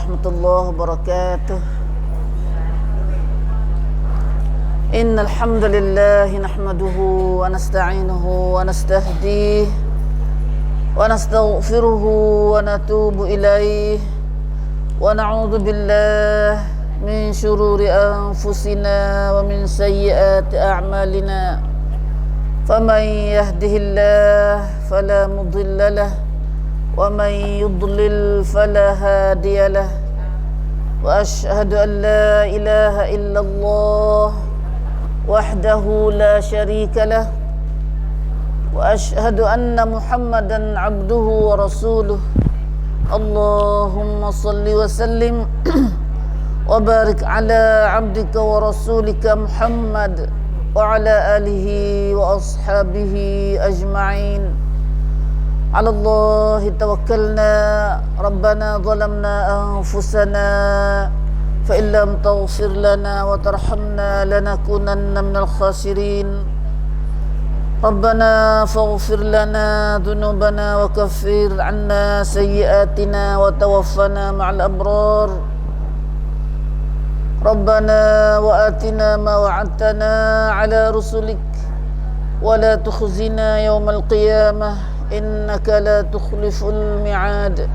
warahmatullahi wabarakatuh. Innal hamdalillah nahmaduhu wa nasta'inuhu wa nastahdihi wa nastaghfiruhu wa natubu ilaih wa na'udzu billahi min syururi anfusina wa min sayyiati a'malina. Faman yahdihillahu fala mudilla lahu wa man yudlil fala hadiya lahu. Wa asyhadu an la ilaha illallah wahdahu la syarika lah wa asyhadu anna Muhammadan abduhu wa rasuluh. Allahumma salli wa sallim wa barik ala abdika wa rasulika Muhammad wa ala alihi wa ashabihi ajma'in. Ala Allahi tawakkalna rabbana zalamna anfusana fa in lam taghfir lana wa tarhamna lanakunanna minal khasirin. Rabbana faghfir lana dhunubana wa kaffir 'anna sayyi'atina wa tawaffana ma'al abrar. Rabbana wa atina ma wa'adtana 'ala rusulik wa la tukhzina yawmal qiyamah innaka la tukhliful mi'ad.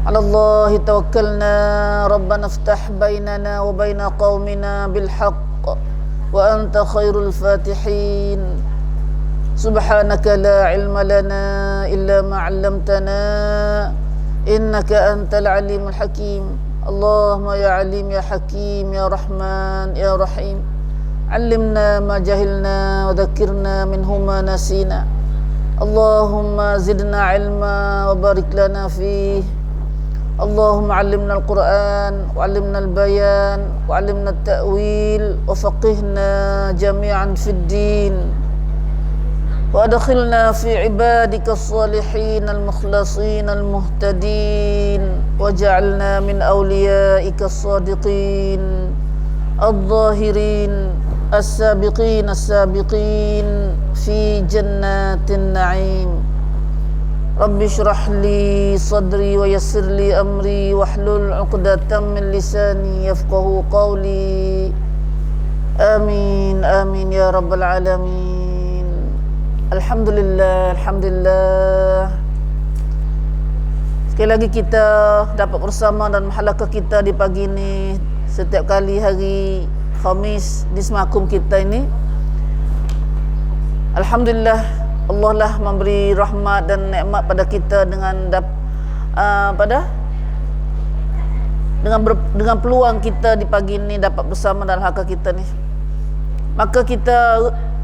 على الله توكلنا ربنا افتح بيننا وبين قومنا بالحق وأنت خير الفاتحين. سبحانك لا علم لنا إلا ما علمتنا إنك أنت العليم الحكيم. اللهم يا عليم يا حكيم يا رحمن يا رحيم علمنا ما جهلنا وذكرنا منه ما نسينا. اللهم زدنا علما وبارك لنا فيه. اللهم علمنا القرآن وعلمنا البيان وعلمنا التأويل وفقهنا جميعا في الدين وأدخلنا في عبادك الصالحين المخلصين المهتدين وجعلنا من أوليائك الصادقين الظاهرين السابقين السابقين في جنات النعيم. Rabbi syrah li sadri wa yassir li amri wahlul 'uqdatam min lisani yafqahu qawli. Amin amin ya rabbal alamin. Alhamdulillah alhamdulillah. Sekali lagi kita dapat bersama dan halaqah kita di pagi ini setiap kali hari Khamis di semakum kita ini. Alhamdulillah, Allah lah memberi rahmat dan nikmat pada kita dengan dengan peluang kita di pagi ini dapat bersama dalam halaqah kita ni. Maka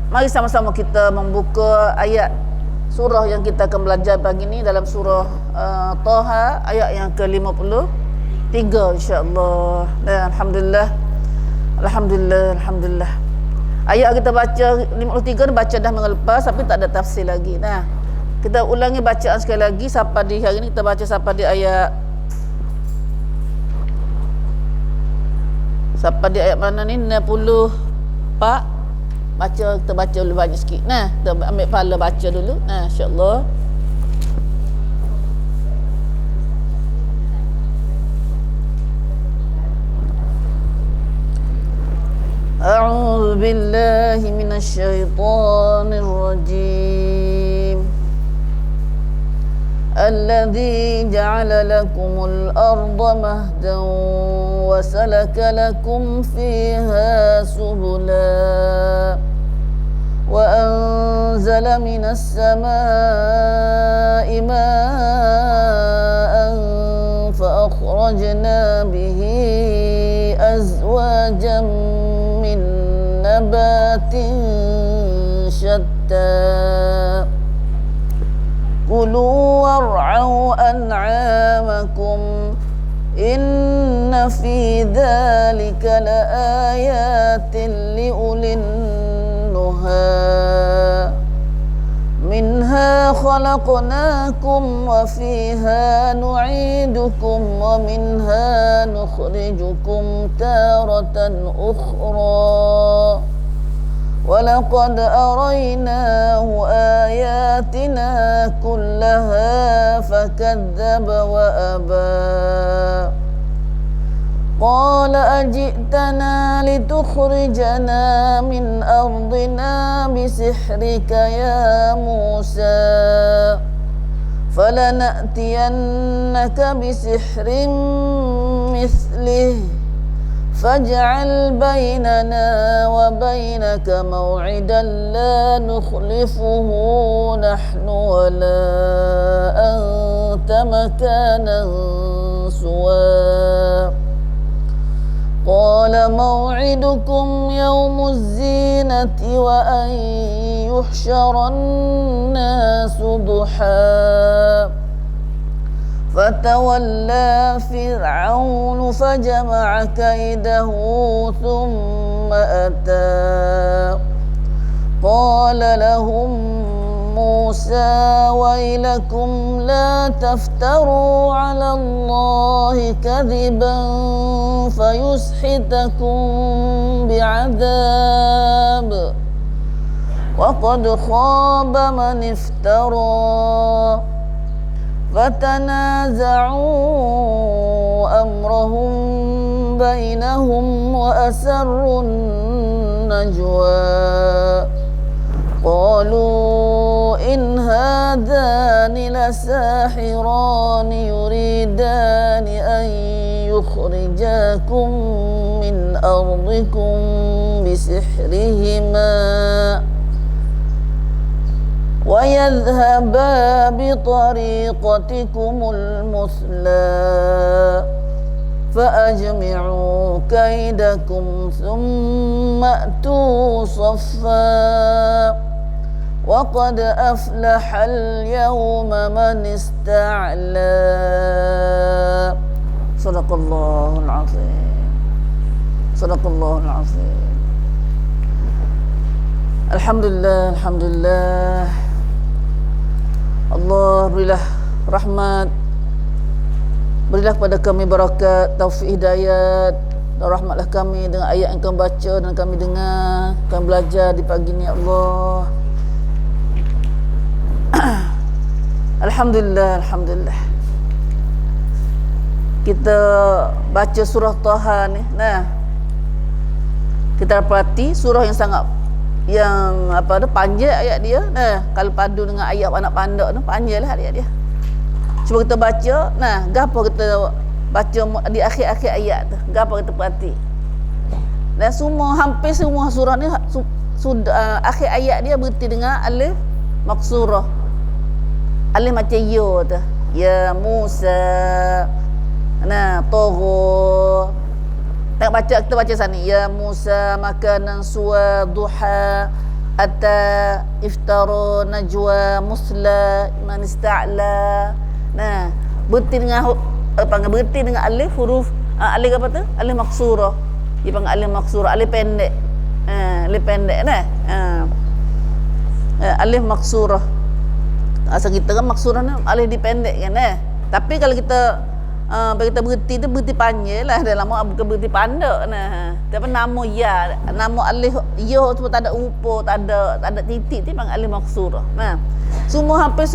mari sama-sama kita membuka ayat surah yang kita akan belajar pagi ini dalam surah Taha ayat yang ke-53 insya-Allah. Dan alhamdulillah alhamdulillah. Ayat kita baca 53 baca dah minggu lepas tapi tak ada tafsir lagi. Nah, kita ulangi bacaan sekali lagi sampai di hari ini kita baca sampai di ayat mana ni 64. Kita baca dulu banyak sikit. Nah, kita ambil pahala baca dulu. Nah, insya-Allah. أعوذ بالله من الشيطان الرجيم. الذي جعل لكم الأرض مهدا وسلك لكم فيها سبلا وأنزل من السماء ماء فأخرجنا به أزواجا من نبات شتى كلوا وارعوا أنعامكم إن في ذلك لآيات لأولي النهى منها خلقناكم وفيها نعيدكم ومنها نخرجكم تارة أخرى ولقد أريناه آياتنا كلها فكذب وأبى قال أجئتنا لتخرجنا من أرضنا بسحرك يا موسى فلنأتينك بسحر مثله فاجعل بيننا وبينك موعدا لا نخلفه نحن ولا أنت مكانا سوى قال موعدكم يوم الزينة وأن يحشر الناس ضحى فتولى فرعون فجمع كيده ثم أتى قال لهم موسى ويلكم لا تفتروا على الله كذبا فيسحتكم بعذاب وقد خاب من افترى فتنازعوا أمرهم بينهم وأسروا النجوى قالوا إن هذان لساحران يريدان أن يخرجاكم من أرضكم بسحرهما ويذهبا بطريقتكم المثلى فأجمعوا كيدكم ثم أتوا صفا وقد أفلح اليوم من استعلى صدق الله العظيم صدق الله العظيم. Alhamdulillah, Alhamdulillah. Allah berilah rahmat, berilah kepada kami barakat, taufik, hidayat dan rahmatlah kami dengan ayat yang kami baca dan kami dengar, kami belajar di pagi ini, Allah. Alhamdulillah, Alhamdulillah. Kita baca surah Taha ni, nah, kita perhati surah yang sangat panjang ayat dia. Nah, kalau padu dengan ayat anak pandak tu panjanglah ayat dia. Cuba kita baca, nah, gapo kita baca di akhir-akhir ayat tu, gapo kita perhati. Dan hampir semua surah ni sudah akhir ayat dia berhenti dengan alif maksurah. Alif macam ya tu. Ya Musa. Nah, Tagha. Tengok baca, kita baca sana. Ya Musa makanan suwa duha ata iftara najwa musla man ista'la. Nah, berhenti dengan berhenti dengan alif huruf alif apa tu? Alif maksurah. Dia panggil alif maksurah, alif pendek. Alif pendek nah. Alif maksurah. Asal kita kan maksurah ni alif dipendek kan Tapi kalau kita kita berhenti tu berhenti panjang lah, dah lama bukan berhenti pandak nah. Tapi nama ya, nama alif ya tu tak ada rupa, tak ada titik tu panggil alif maksurah. Nah, semua hampir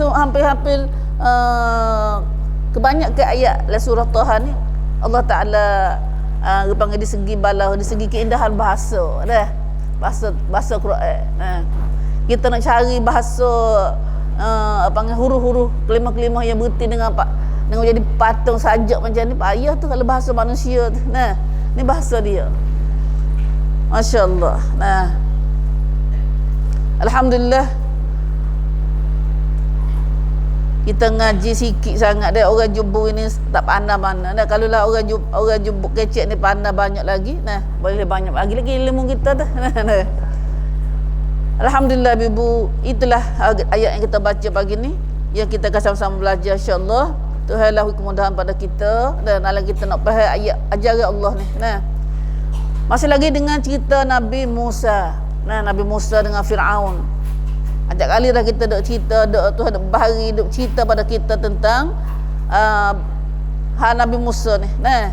kebanyakan ayat dalam surah Taha ni Allah Taala panggil di segi balau, di segi keindahan bahasa dah. Bahasa Quran. Nah, kita nak cari bahasa panggil huruf-huruf kelimah-kelimah yang berhenti dengan apa? Dengan jadi patung sajak macam ni payah tu kalau bahasa manusia tu. Nah, ni bahasa dia. Masya-Allah. Nah. Alhamdulillah. Kita ngaji sikit sangat dah, orang jumbo ini tak pandai mana. Nah, kalau lah orang jumbo kecek ni pandai banyak lagi, nah, boleh banyak lagi ilmu kita tu. Nah. Alhamdulillah Ibu, itulah ayat yang kita baca pagi ni yang kita akan sama-sama belajar insya-Allah. Tuhanlah kemudahan pada kita dan dalam kita nak faham ayat ajaran Allah ni. Nah. Masih lagi dengan cerita Nabi Musa. Nah, Nabi Musa dengan Firaun. Ajak kali dah kita duk cerita, Tuhan duk bahari, duk cerita pada kita tentang hal Nabi Musa ni. Nah,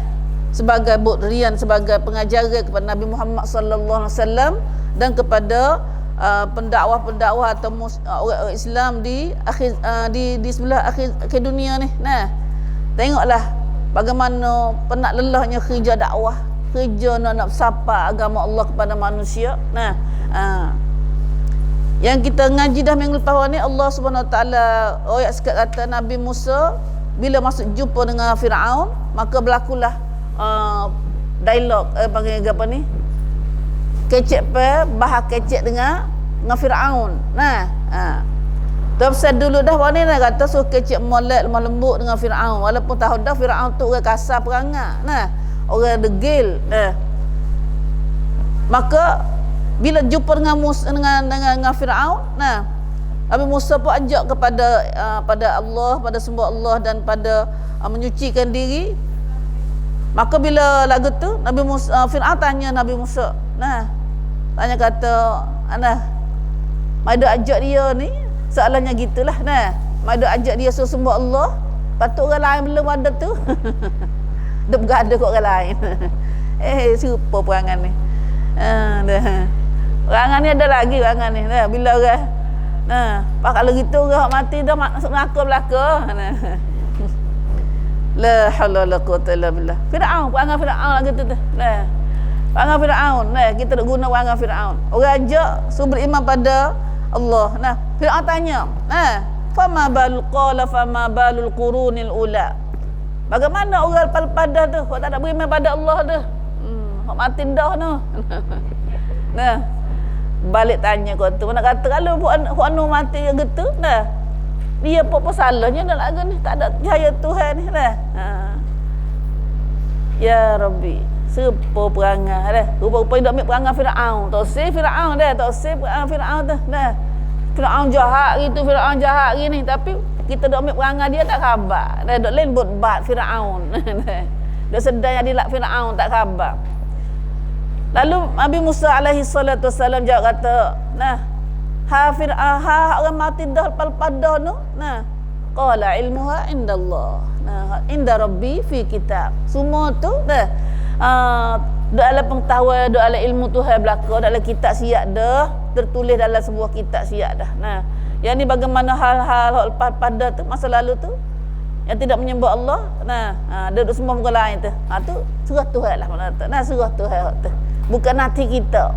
sebagai buktian, sebagai pengajaran kepada Nabi Muhammad sallallahu alaihi wasallam dan kepada pendakwah-pendakwah atau orang Islam di sebelah akhir dunia ni. Nah, tengoklah bagaimana penat lelahnya kerja dakwah. kerja nak sapa agama Allah kepada manusia. Nah, yang kita ngaji dah minggu lepas ni, Allah Subhanahu Wa Taala ayat sekat kata Nabi Musa bila masuk jumpa dengan Firaun, maka berlakulah dialog panggil apa ni? Kecek bahas kecek dengan Firaun. Nah, Tafsir dulu dah ni nak kata suruh kecek molek lemah lembut dengan Firaun, walaupun tahu dah Firaun tu orang kasar perangai. Nah, orang degil. Maka bila jumpa dengan Firaun, nah, Nabi Musa pun ajak kepada pada Allah, pada sembah Allah dan pada menyucikan diri. Maka bila lagu tu Nabi Musa, Firaun tanya Nabi Musa, nah, tanya kata, mai dak ajak dia ni, soalannya gitulah. Nah, mai dak ajak dia suruh sembah Allah, patut orang lain belum ada tu. Dia bergaduh kat orang lain. Serupa perangan ni. Perangan ni ada lagi perangan ni. Nah, bila orang pak kalau gitu orang mati dah masuk neraka belaka. La haula wala quwwata illa billah. Firaun, perangan Firaun lagi tu. Nah, perangan Firaun. Nah, kita nak guna perangan Firaun. Orang ajak suruh beriman pada Allah. Nah, Firaun tanya, fama balul qurunil ula. Bagaimana orang pada tu, hok tak nak beriman pada Allah tu. Hok mati dah tu. Nah, balik tanya kau tu, nak kata kalau hok anu mati gitu, nah. Dia apa salahnya dah lagu ni, tak ada cahaya Tuhan ni dah. Ya Rabbi, sepo perangai dah. Rupa-rupa dak ambil perangai Firaun. Tak sih Firaun dah, tak sih perangai Firaun tu. Dah. Firaun jahat gitu, Firaun jahat gini, tapi kita dak ambil perangai dia tak khabar. Dah dak lain buat Firaun. Dah sedar yang dilak Firaun tak khabar. Lalu Nabi Musa alaihi salatu wasallam jawab kata, nah, orang mati dah pada tu, nah, qala ilmuha indallah, nah, inda rabbi fi kitab. Semua tu dah dalam pengetahuan, dalam ilmu Tuhan belaka, dalam kitab siap dah, tertulis dalam sebuah kitab siap dah. Nah, yang ni bagaimana hal-hal pada tu masa lalu tu yang tidak menyembah Allah, nah, dia duduk sembah muka lain tu. Tu surah Tuhan lah mana tu. Nah, surah Tuhan tu. Bukan nanti kita.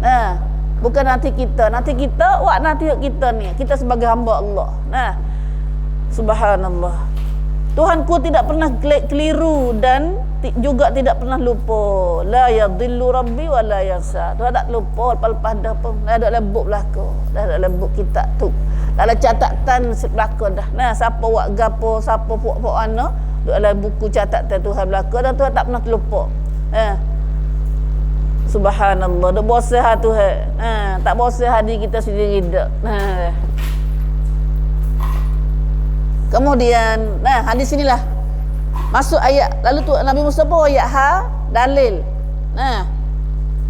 Nah, bukan nanti kita. Nanti kita, nanti kita ni. Kita sebagai hamba Allah. Nah, subhanallah. Tuhanku tidak pernah keliru dan juga tidak pernah lupa. La yadhillu rabbi wa la yansa. Tuhan tak lupa lepas dah pun. Dah ada lebuk belaka. Dah ada lebuk kitab tu. Dalam catatan belaka dah. Nah, siapa buat gapo, siapa buat ana, dalam buku catatan Tuhan belaka dan Tuhan tak pernah terlupa. Subhanallah, dak bosan Tuhan. Tak bosan hati kita sendiri dak. Kemudian, hadis inilah masuk ayat lalu tu Nabi Musa pun ayat dalil.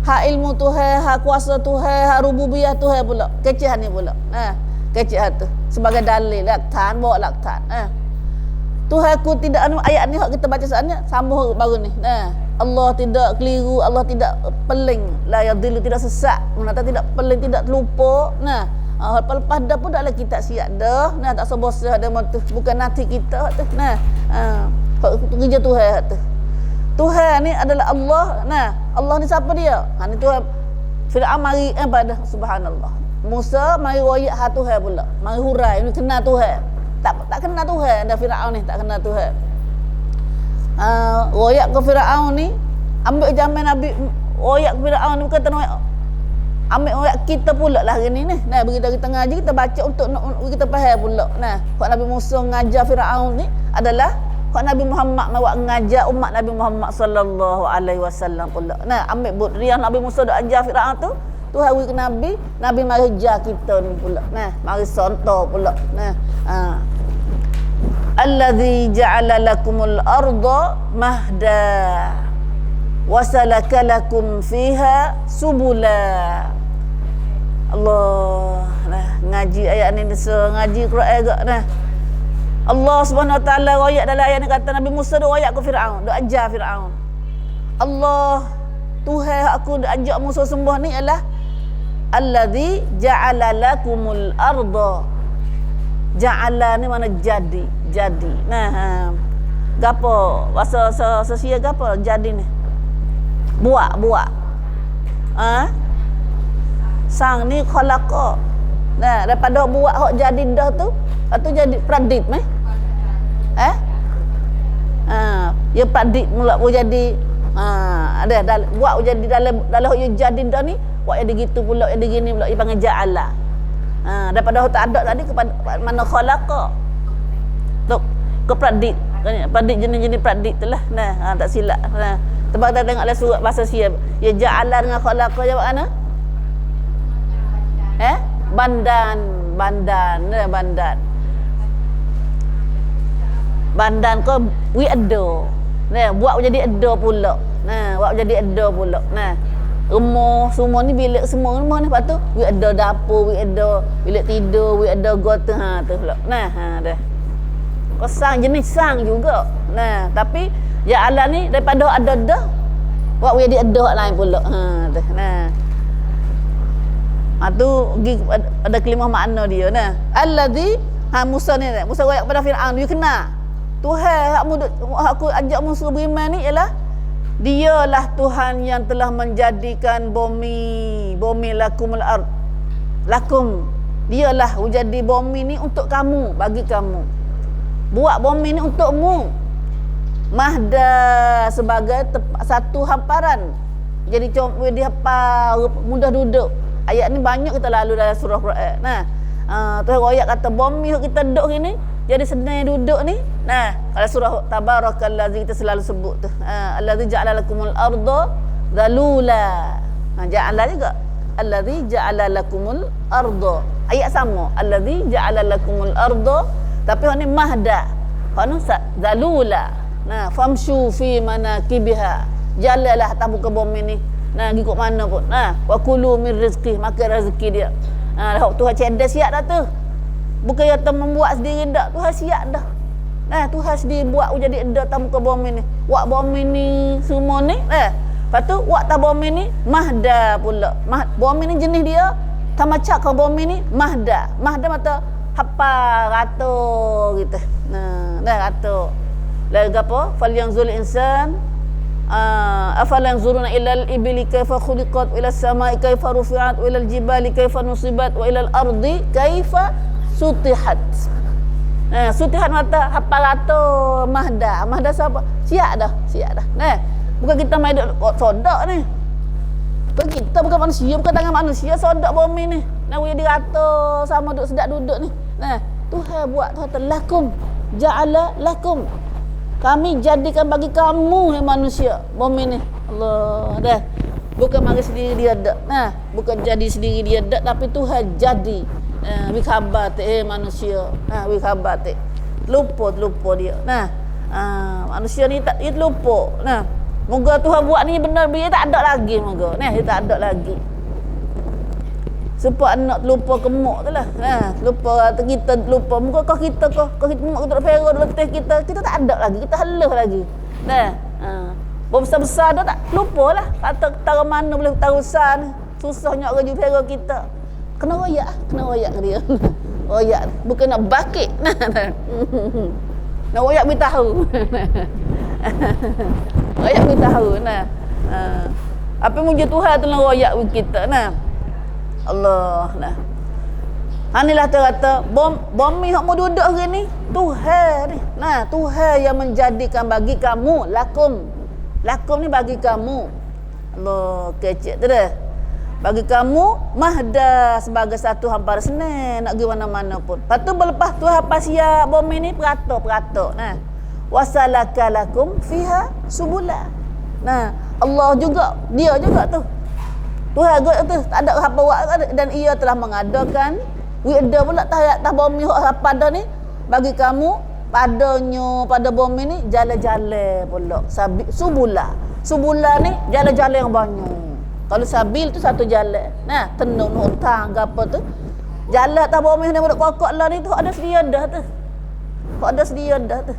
Ilmu Tuhan, kuasa Tuhan, rububiyah Tuhan pula. Kecih ni pula. Kecih tu sebagai dalil, laktan, bawa laktan. Tuhanku tidak ayat ni hak kita baca saat ni sambung baru ni. Allah tidak keliru, Allah tidak peling, la yadhillu, tidak sesat, menata tidak peling, tidak terlupa. Lepas dah pun dalam kitab siap dah. Tak sebosah ada tu, bukan nanti kita tu. Kerja Tuhan tu. Tuhan ni adalah Allah. Allah ni siapa dia? Ni Tuhan. Firaun mari pada subhanallah. Musa mari royak Tuhan pula. Mari hurai ni kenal Tuhan. Tak kenal Tuhan, dah Firaun ni tak kenal Tuhan. Royak ke Firaun ni ambil zaman Nabi, royak ke Firaun ni bukan ambil royak kita pula lah hari ni. Nah, berita kita ngaji, kita baca untuk kita faham pula. Nah, hak Nabi Musa ngajar Firaun ni adalah hak Nabi Muhammad mau ngajar umat Nabi Muhammad sallallahu alaihi wasallam pula. Nah, ambil budriah Nabi Musa dak ajar Firaun tu hari ke Nabi mari ajar kita ni pula. Nah, mari contoh pula. Allazi ja'ala lakumul arda mahda wa salaka lakum fiha subula. Allah, ngaji ayat ni ngaji Quran gak. Allah Subhanahu Wa Taala royak dalam ayat ni kata Nabi Musa dak royak ke Firaun, dak ajar Firaun. Allah Tuhan aku dak ajak Musa sembah ni ialah allazi ja'ala lakumul arda. Ja'ala ni mana jadi. Gapo bahasa sesia gapo jadi ni? Buat. Sang ni khalaqa. Nah, daripada buat hok jadi dah tu, atau jadi pradip ya pradip mula jadi ada buat jadi dalam hok jadi dah ni, buat jadi gitu pula, jadi gini pula dipanggil ja'ala. Daripada hok tak ada tadi kepada mana khalaqa. Tu ke pradip. Pradip jenis-jenis pradip tu lah. Nah, tak silap. Nah, sebab kita tengoklah surat bahasa Siap. Ya ja'ala dengan khalaqa jawab mana? Bandan. Bandan ko we ado. Nah, buat jadi ado pula. Nah, rumah semua ni bilik semua rumah ni, lepas tu we ado dapur, we ado bilik tidur, we ado gota tu pula. Nah, dah. Kau sang jenis sang juga. Nah, tapi ya Allah ni daripada ada dah buat we jadi ado lain pula. Dah. Nah. Tu ada kelimah makna dia. Nah, allazi Musa ni, Musa royak pada Firaun, you kena Tuhan aku ajak Musa beriman ni ialah dialah Tuhan yang telah menjadikan bumi lakumul ard. Lakum, dialah jadi bumi ni untuk kamu, bagi kamu. Buat bumi ni untukmu. Mahda sebagai satu hamparan. Jadi cuma dihafal, mudah duduk. Ayat ni banyak kita lalu dalam surah Quran. Nah, Tuhan royak kata bumi kita duduk gini jadi senang duduk ni. Nah, kalau surah Tabarakallazi kita selalu sebut tu. Allazi ja'ala lakumul arda dhalula. Ja'ala juga. Allazi ja'ala lakumul arda. Ayat sama. Allazi ja'ala lakumul arda, tapi ni mahda. Hanu dhalula. Nah, famshu fi manakibiha. Jalanlah atas muka bumi ni. Nah, ikut mana pun. Wa kulu min rizqi, makan rezeki dia. Tuhan cerdas siap dah tu. Bukan kata membuat sendiri dak, Tuhan siap dah. Tuhan sendiri buat jadi ada atas muka bumi ni. Buat bumi ni semua ni. Lepas tu buat atas bumi ni mahda pula. Bumi ni jenis dia tamacak ke bumi ni mahda. Mahda mata hapa rata gitu. Dah rata. Lagi apa? Fal yanzul insan afala yanzuruna ilal ibli kaifa khuliqat, ila samai kaifa rufi'at, wa ilal jibali kaifa nusibat, wa ilal ardi kaifa sutihat. Sutihat mata haparato mahda siapa? Siap dah. Bukan kita main duk sodak ni. Kita bukan manusia, bukan tangan manusia sodak bumi ni. We dirata sama duk sedap duduk ni. Tuhan buat, Tuhan lakum ja'ala lakum. Kami jadikan bagi kamu manusia bumi ni. Allah dah. Bukan mari sendiri dia dak. Bukan jadi sendiri dia dak, tapi Tuhan jadi. Wi khabar manusia. Wi khabar lupa dia. Manusia ni tak lupa. Moga Tuhan buat ni benar dia tak ada lagi moga. Dia tak ada lagi. Sebab anak lupa kemuk tu lah. Lupa kita lupa. Muka kau kita kemuk kita pera letih kita tak ada lagi. Kita haluh lagi. Besar-besar dah tak lupa lah. Kata tara mana boleh tahu besar ni. Susahnya kerja pera kita. Kena royak ke dia. Royak. Bukan nak bakit. Nak royak beri tahu. Royak beri tahu. Apa muji Tuhan tu nak royak kita. Allah lah. Inilah terkata bumi hak mau duduk hari ni Tuhan ni. Tuhan yang menjadikan bagi kamu lakum. Lakum ni bagi kamu. Allah kecek tu dah. Bagi kamu mahda sebagai satu hamparan senang nak pergi mana-mana pun. Lepas tu berlepas tu apa siap bumi ni peratok. Wasalaka lakum fiha subula. Allah juga, dia juga tu. Tuhan tu tak ada apa buat dan ia telah mengadakan wida pula tak bumi apa dah ni bagi kamu pada bumi ni jalan-jalan pula subula ni jalan-jalan yang banyak. Kalau sabil tu satu jalan tenun hutang ke apa tu jalan atas bumi ni budak pokok lah ni tu ada sedia dah tu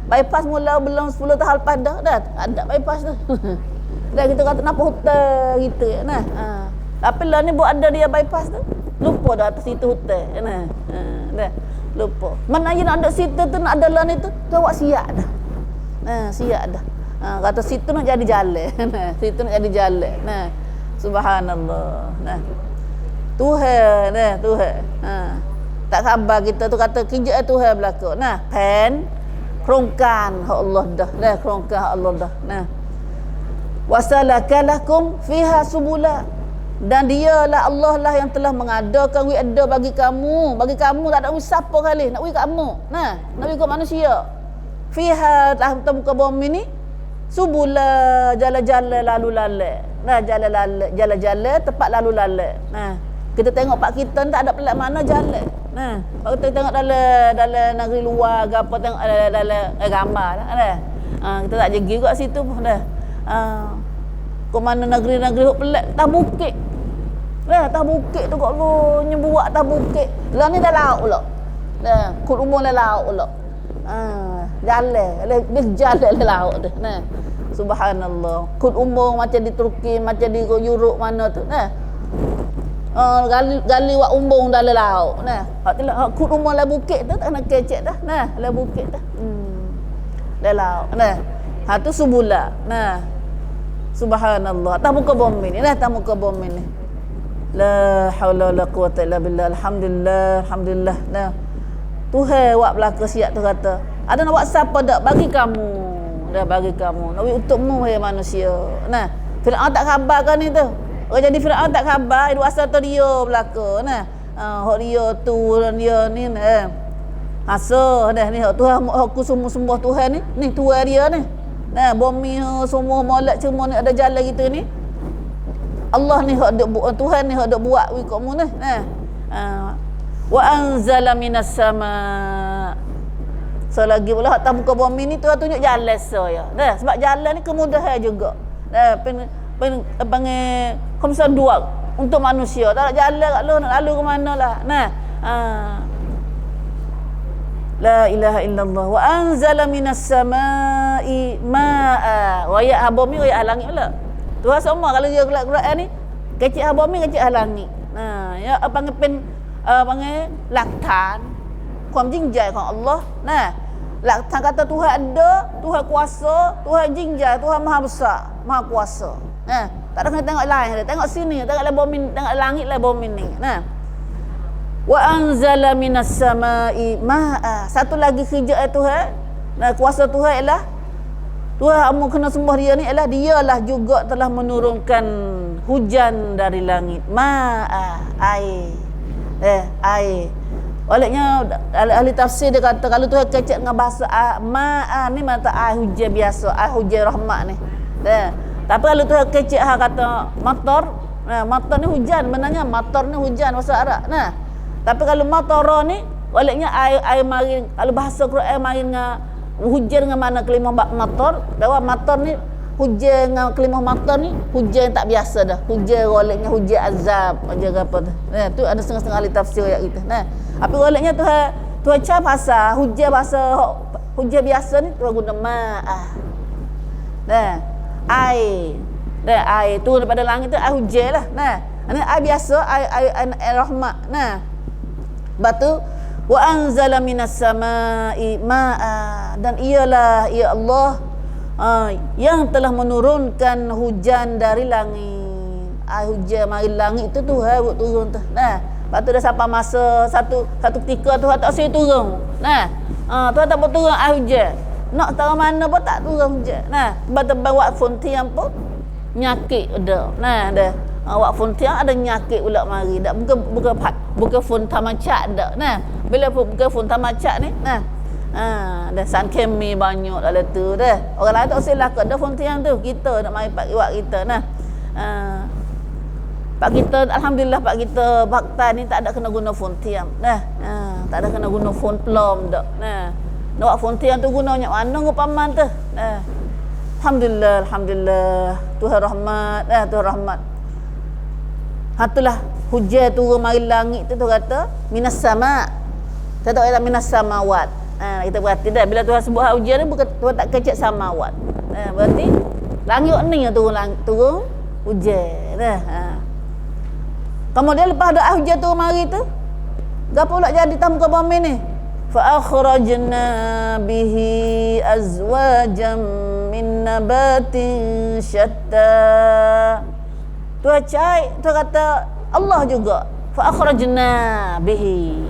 bypass mula belum 10 tahun lepas dah ada bypass tu. Dan kita kata kenapa hutan gitu tapi lah ni buat ada dia bypass tu lupa dah atas situ hutan lupa mana je nak ada situ tu nak ada lah ni tu buat siap dah siap dah Kata situ nak jadi jalan. Situ nak jadi jalan. Subhanallah. Tuhan, Tuhan. Tak khabar kita tu kata kerja Tuhan berlaku. Pen kerongkan hak Allah dah. Kerongkan hak Allah dah. Wasalakalakum fiha subula. Dan dialah Allah lah yang telah mengadakan wi'ada bagi kamu. Bagi kamu tak ada siapa kali nak wi kamu. Nak wi ke manusia. Fiha dalam muka bumi ni subula, jalan-jalan lalu lalang. Jalan-jalan tempat lalu lalang. Kita tengok pak kita tak ada pelat mana jalan. Kalau kita tengok dalam negeri luar ke apa, tengok dalam gambar dah. Kita tak pergi kat situ pun dah. Ke mana negeri-negeri hok pelat tak bukit. Tak bukit tu kat lu nyebuak tak bukit. Lah ni dah laut pula. Kut umur dah laut pula. Jalan laut tu. Subhanallah. Kut umur macam di Turki, macam di Europe mana tu. Gali wak umbung dalam laut. Hak kut umur lah bukit tu tak nak kecek dah. Lah bukit dah. Dalam laut. Tu subula. Subhanallah. Tak muka bumi ni. Tak muka bumi ni. La haula wala quwata illa billah. Alhamdulillah. Alhamdulillah. Tuhan wak belaka siap tu kata. Ada nak buat siapa dak bagi kamu. Dah bagi kamu. Nabi untukmu hai manusia. Firaun tak khabarkan ni tu. Orang jadi Firaun tak khabar, itu asal tu dia belaka. Hak dia tu dia ni. Asa dah ni hak Tuhan aku semua Tuhan ni. Ni Tuhan dia ni. Bumi semua molek cuma ni ada jalan gitu ni. Allah ni hak Tuhan ni hak buat wi kamu ni. Wa anzala minas sama. Selagi pula hak muka bumi ni Tuhan tunjuk jalan saya. Sebab jalan ni kemudahan juga. Panggil komisa dua untuk manusia. Tak nak jalan kat lu nak lalu ke mana lah. La ilaha illallah wa anzala minas samai ma'a. Ayat bumi ayat langit pula. Tuhan semua kalau dia Quran ni kecil bumi kecil langit. Ya panggil laktan. Kuam jinjaiของ Allah. Laktan kata Tuhan ada, Tuhan kuasa, Tuhan jinjai, Tuhan maha besar, maha kuasa. Tak ada kena tengok lain, tengok sini, tengok bumi, tengok langit lah bumi ni. Wa anzala minas samai ma'a. Satu lagi kerja Tuhan, kuasa Tuhan ialah Tuhan kamu kena sembah dia ni ialah dialah juga telah menurunkan hujan dari langit. Ma'a, air. Air. Olehnya ahli tafsir dia kata kalau Tuhan kecek dengan bahasa ma'a ni mata air hujan biasa, air hujan rahmat ni. Tapi kalau Tuhan kecek kata matar, matar ni hujan, benarnya matar ni hujan bahasa Arab. Tapi kalau matara ni olehnya air mari, kalau bahasa Quran mari dengan hujan dengan mana kelimah matar, bahwa matar ni hujan dengan kelimah matar ni hujan tak biasa dah. Hujan olehnya hujan azab, hujan apa tu. Tu ada setengah-setengah ahli tafsir ayat kita. Tapi olehnya Tuhan cakap bahasa hujan biasa ni Tuhan guna ma'ah. Air. Air turun daripada langit tu air hujan lah. Ini air biasa, air rahmat. Batu wa anzala minas samai ma'a. Dan ialah ya Allah yang telah menurunkan hujan dari langit. Air hujan mari langit tu Tuhan buat turun tu. Lepas tu dah sampai masa satu ketika Tuhan tak asyik turun. Tuhan tak buat turun air hujan. Nak tahu mana pun tak turun hujan. Tebal-tebal wakfun tiang pun nyakit dah. Dah. Wakfun tiang ada nyakit pula mari. Tak bukan fun tamacak dak. Bila bukan fun tamacak ni, dah san kemi banyak dalam tu dah. Orang lain tak silap ke dah fun tiang tu. Kita nak mari pak iwak kita Pak kita alhamdulillah pak kita bakta ni tak ada kena guna fun tiang. Tak ada kena guna fun plom dak. Nak fun tiang tu guna nya mana ngupaman tu. Alhamdulillah, alhamdulillah. Tuhan rahmat, Tuhan rahmat. Itulah hujan turun mari langit tu kata minas sama. Kita tahu kata minas samawat. Kita berarti dah bila Tuhan sebut hujan ni bukan Tuhan tak kecek samawat. Berarti langit ni yang turun hujan. Kemudian lepas ada hujan turun mari tu, gapo pula jadi tamu ke bumi ni? Fa akhrajna bihi azwajan min nabatin syatta. Tuhan cai, Tuhan kata Allah juga. Fa akhrajna bihi.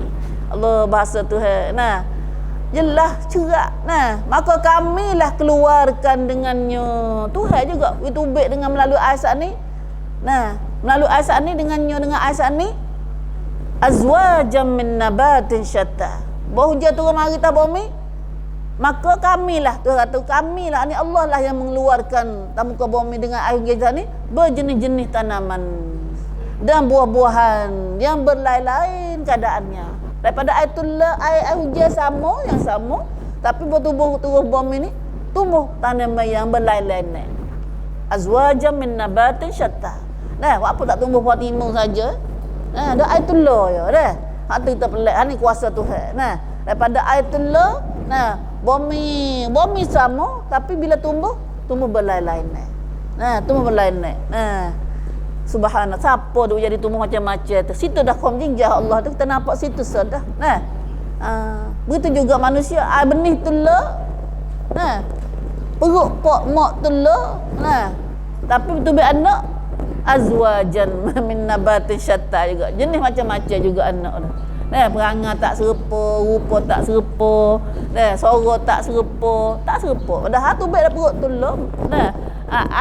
Allah bahasa Tuhan. Nah, jelas cerak. Nah, maka kamilah keluarkan dengannya. Tuhan juga ditubik dengan melalui ayat ni. Nah, melalui ayat ni dengan ayat ni azwajam min nabatin syatta. Bahujan turun mari ta bumi. Maka kamilah, Tuhan kata kamilah ni Allah lah yang mengeluarkan tamu ke bumi dengan air hujan ni berjenis-jenis tanaman dan buah-buahan yang berlain-lain keadaannya. Daripada air hujan yang sama, tapi bertubuh bumi ni tumbuh tanaman yang berlain-lain. Azwajam min nabatin syatta. Nah, apa tak tumbuh buah timun saja? Nah, ada ayatullah ya, dah. Hak tu kita pelik, ni kuasa Tuhan. Nah, daripada ayatullah, nah, bumi sama, tapi bila tumbuh berlain-lain. Nah, tumbuh berlain-lain. Nah, subhanallah, siapa tu jadi tumbuh macam-macam tu. Situ dah kom jinjah Allah tu, kita nampak situ sudah. Nah, begitu juga manusia, benih tu lah. Nah, perut pok mak tu lah. Nah, tapi betul anak azwajan min nabatin syatta juga. Jenis macam-macam juga anak tu. Nah, perangai tak serupa, rupa tak serupa, nah, suara tak serupa. Padahal tu baik dah perut tu lah. Nah,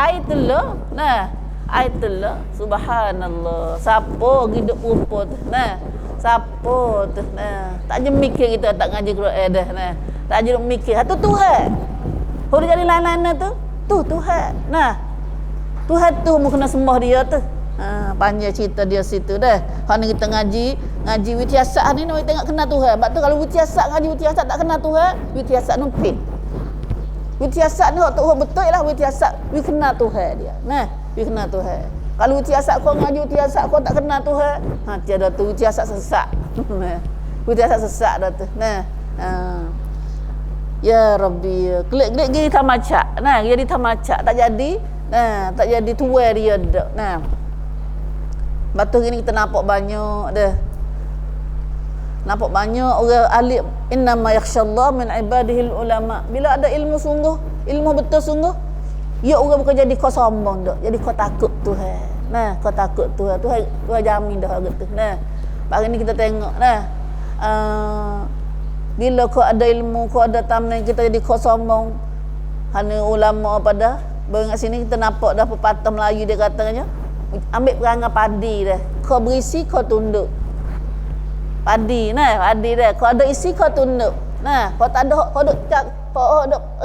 air tu lah. Nah, air tu lah. Subhanallah. Siapa hidup rupa tu? Nah, siapa tu? Nah, tak je mikir kita tak ngaji Quran dah. Nah, tak je mikir. Itu Tuhan. Kalau jadi lain-lain tu Tuhan. Nah, Tuhan tu mu kena sembah dia tu. Panjang cerita dia situ dah. Hak ni kita ngaji witiasat ni nak tengok kena Tuhan. Sebab tu kalau ngaji witiasat tak kena Tuhan, witiasat numpit. Witiasat ni hak tu betul lah witiasat, wi kena Tuhan dia. Nah, wi kena Tuhan. Kalau witiasat kau ngaji witiasat kau tak kena Tuhan, tiada tu witiasat sesak. Witiasat sesak dah tu. Nah, ya Rabbi, klik-klik jadi tamacak. Nah, jadi tamacak tak jadi. Nah, tak jadi tuai dia dak. Nah, batu ini kita nampak banyak dah. Nampak banyak orang alim, innama yakhshallah min ibadihil ulama. Bila ada ilmu sungguh, ilmu betul sungguh, ya orang bukan jadi kau sombong dak, jadi kau takut Tuhan. Nah, kau takut Tuhan. Tuhan jamin dah gitu. Nah, hari ni kita tengok nah. Bila kau ada ilmu, kau ada tamnan kita jadi kau sombong. Hanya ulama pada baru kat sini kita nampak dah pepatah Melayu dia katanya, ambil perangai padi dah. Kau berisi kau tunduk. Padi dah. Kau ada isi kau tunduk. Nah, kau tak ada kau duk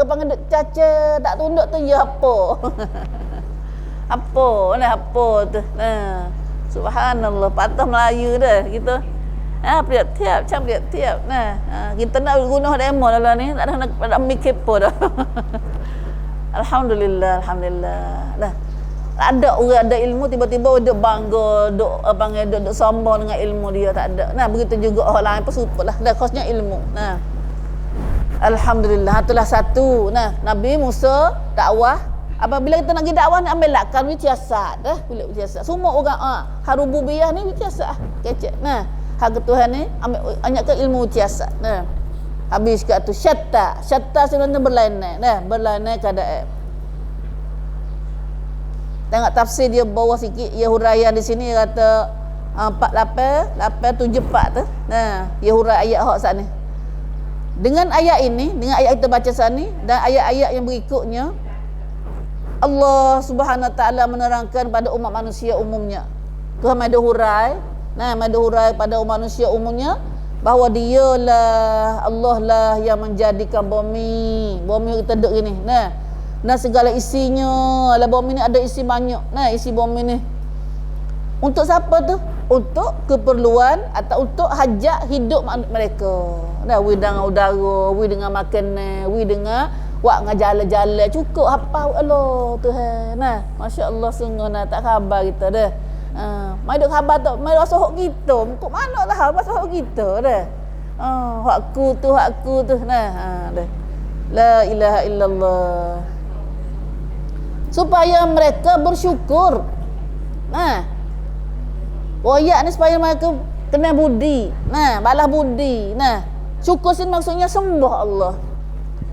panggil duk caca tak tunduk tu ya apa? Apa tu. Nah, subhanallah, patah Melayu dah kita. Priap tiap. Nah, kita nak guna demo dalam ni tak ada mikir apa dah. Alhamdulillah. Nah, ada orang ada ilmu tiba-tiba duk bangga, duk sombong dengan ilmu dia tak ada. Nah, begitu juga orang lain pun supaya lah. Dah kosnya ilmu. Nah, alhamdulillah, itulah satu. Nah, Nabi Musa dakwah. Apabila kita nak pergi dakwah ni ambil lakkan witiasat dah. Bila witiasat. Semua orang harububiyah ni witiasat. Kecek. Nah, hak Tuhan ni ambil anyakkan ilmu witiasat. Nah, habis kat tu syatta sebenarnya berlainan. Nah, berlainan keadaan. Tengok tafsir dia bawah sikit, ya huraian di sini kata 874 tu. Nah, ya huraian ayat hak sat ni. Dengan ayat ini, dengan ayat kita baca sat ni dan ayat-ayat yang berikutnya, Allah Subhanahu Wa Taala menerangkan pada umat manusia umumnya. Tuhan ada hurai, ada hurai pada umat manusia umumnya bahawa dialah Allah lah yang menjadikan bumi kita duduk gini. Nah, segala isinya, lah bumi ni ada isi banyak. Nah, isi bumi ni untuk siapa tu? Untuk keperluan atau untuk hajat hidup mereka. Nah, wi dengan udara, wi dengan makanan, wi dengan wak ngajalan-jalan cukup apa Allah Tuhan. Nah, masya-Allah sungguh nah tak khabar kita dah. Mai duk khabar tak, mai rasa hak kita. Kok manalah rasa hak kita dah. Hakku tu. Nah, dah. La ilaha illallah. Supaya mereka bersyukur. Nah, royak ni supaya mereka kena budi. Nah, balas budi. Nah, syukur sini maksudnya sembah Allah.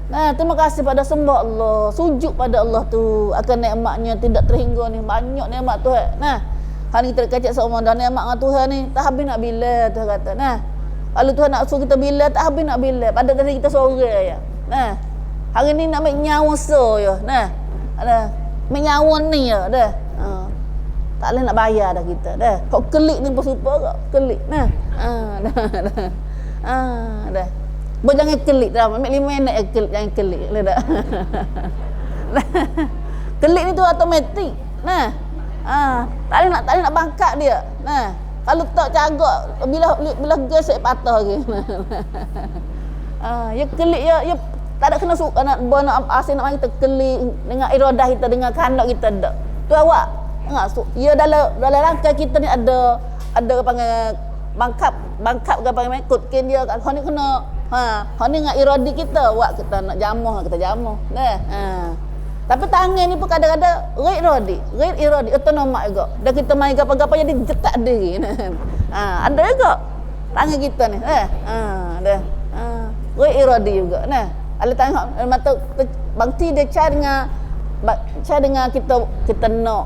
Nah, terima kasih pada sembah Allah, sujud pada Allah tu akan nikmatnya tidak terhingga ni, banyak nikmat Tuhan. Nah, hari kita kacak seumur dah nikmat dengan Tuhan ni, tak habis nak bila Tuhan kata. Nah, kalau Tuhan nak suruh kita bila, tak habis nak bila. Pada tadi kita sore ya. Nah, hari ni nak ambil nyawa so ya. Nah, ada ambil nyawa ni ya dah. Tak boleh nak bayar dah kita dah. Kau kelik ni pun super kau, kelik. Nah. Dah. Dah. Bo jangan kelik dah. Ambil 5 minit kelik, jangan kelik boleh tak? Kelik ni tu automatik. Nah. Tak boleh nak bangkak dia. Nah. Kalau tak cagak bila gas patah lagi. Ya kelik ya tak ada kena suka nak asin nak kita kelik dengan iradah kita dengan kehendak kita dak. Tu awak enggak ya dalam rangka kita ni ada apa panggil bangkap ke apa panggil kutkin dia hang ni kena hang ni dengan iradi kita awak kita nak jamuh kita jamuh dah. Tapi tangan ni pun kadang-kadang ghair iradi autonomat juga. Dah kita main apa-apa jadi jetak diri. Ada juga tangan kita ni dah. Ghair iradi juga nah. Ala tengok mata bangti dia cara dengan kita nak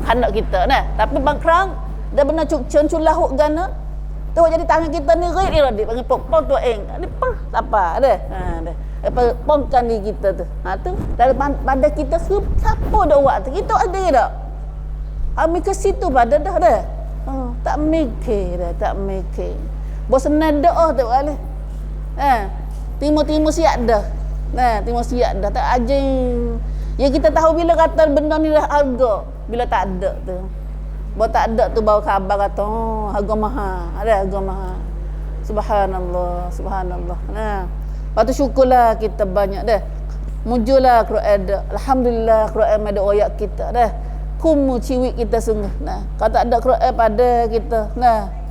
hendak kita nah. Tapi bangkrang dia benar culah huk gana. Tu jadi tangan kita ni ghair iradi panggil pom tu ni apa ada. Dah. Apa pomkan diri kita tu. Tu dalam badan kita siapa dah buat tu. Kita ada tak? Ambil ke situ badan dah dah. Tak mikir dah, tak mikir. Bosan doa tu boleh. Timur siap dah. Nah, timur siap dah. Tak ajing. Ya kita tahu bila kata benda ni dah harga. Bila tak ada tu. Bila tak ada tu baru khabar kata, harga mahal. Ada harga mahal. Subhanallah. Nah. Lepas tu syukurlah kita banyak dah. Mujulah Quran dah. Alhamdulillah Quran ada ayat kita dah. Kumu ciwik kita sungguh. Nah, kalau tak ada Quran pada kita. Nah.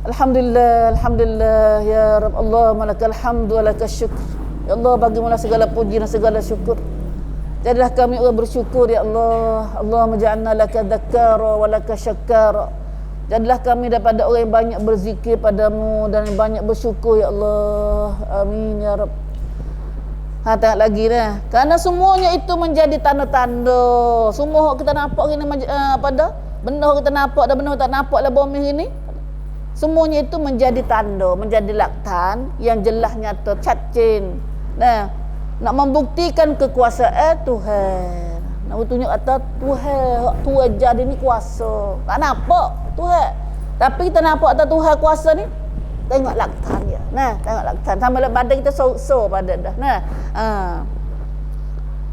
Alhamdulillah ya Rabb Allah malakal hamdu wa lakal syukr. Ya Allah bagimulah segala puji dan segala syukur. Jadilah kami orang bersyukur ya Allah. Allahumma ja'alna laka dzakara wa laka syakara. Jadilah kami daripada orang yang banyak berzikir padamu dan banyak bersyukur ya Allah. Amin ya Rabb. Tengok lagi dah. Kerana semuanya itu menjadi tanda-tanda. Semua kita nampak ini apa dah? Benda kita nampak dan benda tak nampak lah bumi ini. Semuanya itu menjadi tanda, menjadi laktan yang jelas nyata cacing. Nah, nak membuktikan kekuasaan Tuhan. Nak tunjuk kata Tuhan jadi ni kuasa. Tak nampak Tuhan. Tapi kita nampak kata Tuhan kuasa ni. Tengok laktan dia. Nah, tengok laktan. Sampai badan kita so pada dah. Nah.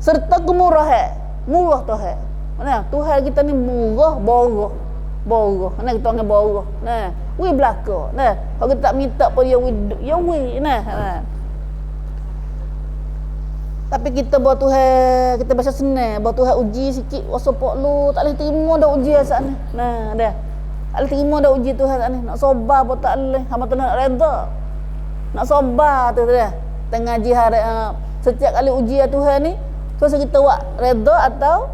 Serta kemurahan. Murah Tuhan. Nah, Tuhan kita ni murah, borah. Nah, kita panggil borah. Nah, we belaka. Nah, kalau kita tak minta pun ya we. Nah. Tapi kita buat Tuhan, kita baca senang, buat Tuhan uji sikit, wasopok lu, tak boleh terima dah uji saat ni. Nah, dah. Tak boleh terima dah uji Tuhan saat ni. Nak sabar pun tak boleh. Hamba tu nak redha. Nak sabar tu dah. Tengah jihad setiap kali ujian Tuhan ni, terus kita buat redha atau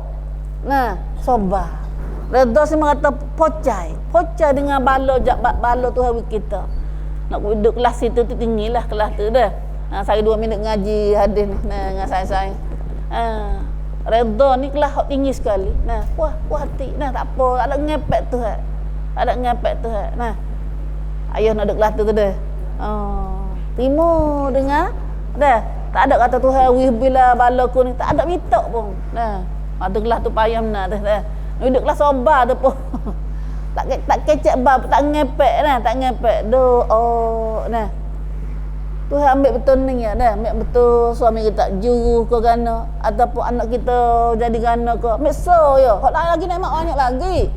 sabar. Redha semua kata pocai dengan bala Tuhan kita. Nak duduk kelas itu tu tinggilah kelas tu dah. Saya 2 minit ngaji hadis ni dengan saya. Redha ni kelas tinggi sekali. Puas hati. Tak apa, ada ngepek Tuhan. Ayah nak duduk kelas tu dah. Terima dengar dah. Tak ada kata Tuhan wih bila balaku ni, tak ada minta pun. Ada kelas tu payah benar dah. Duduk kelas sabar tu pun. tak kecek bab, tak ngepek doa. Tuhan ambil betul ni ya dah. Ambil betul suami kita juru ke gana ataupun anak kita jadi gana ke. Ambil so ya. Hak lagi nak mak banyak lagi.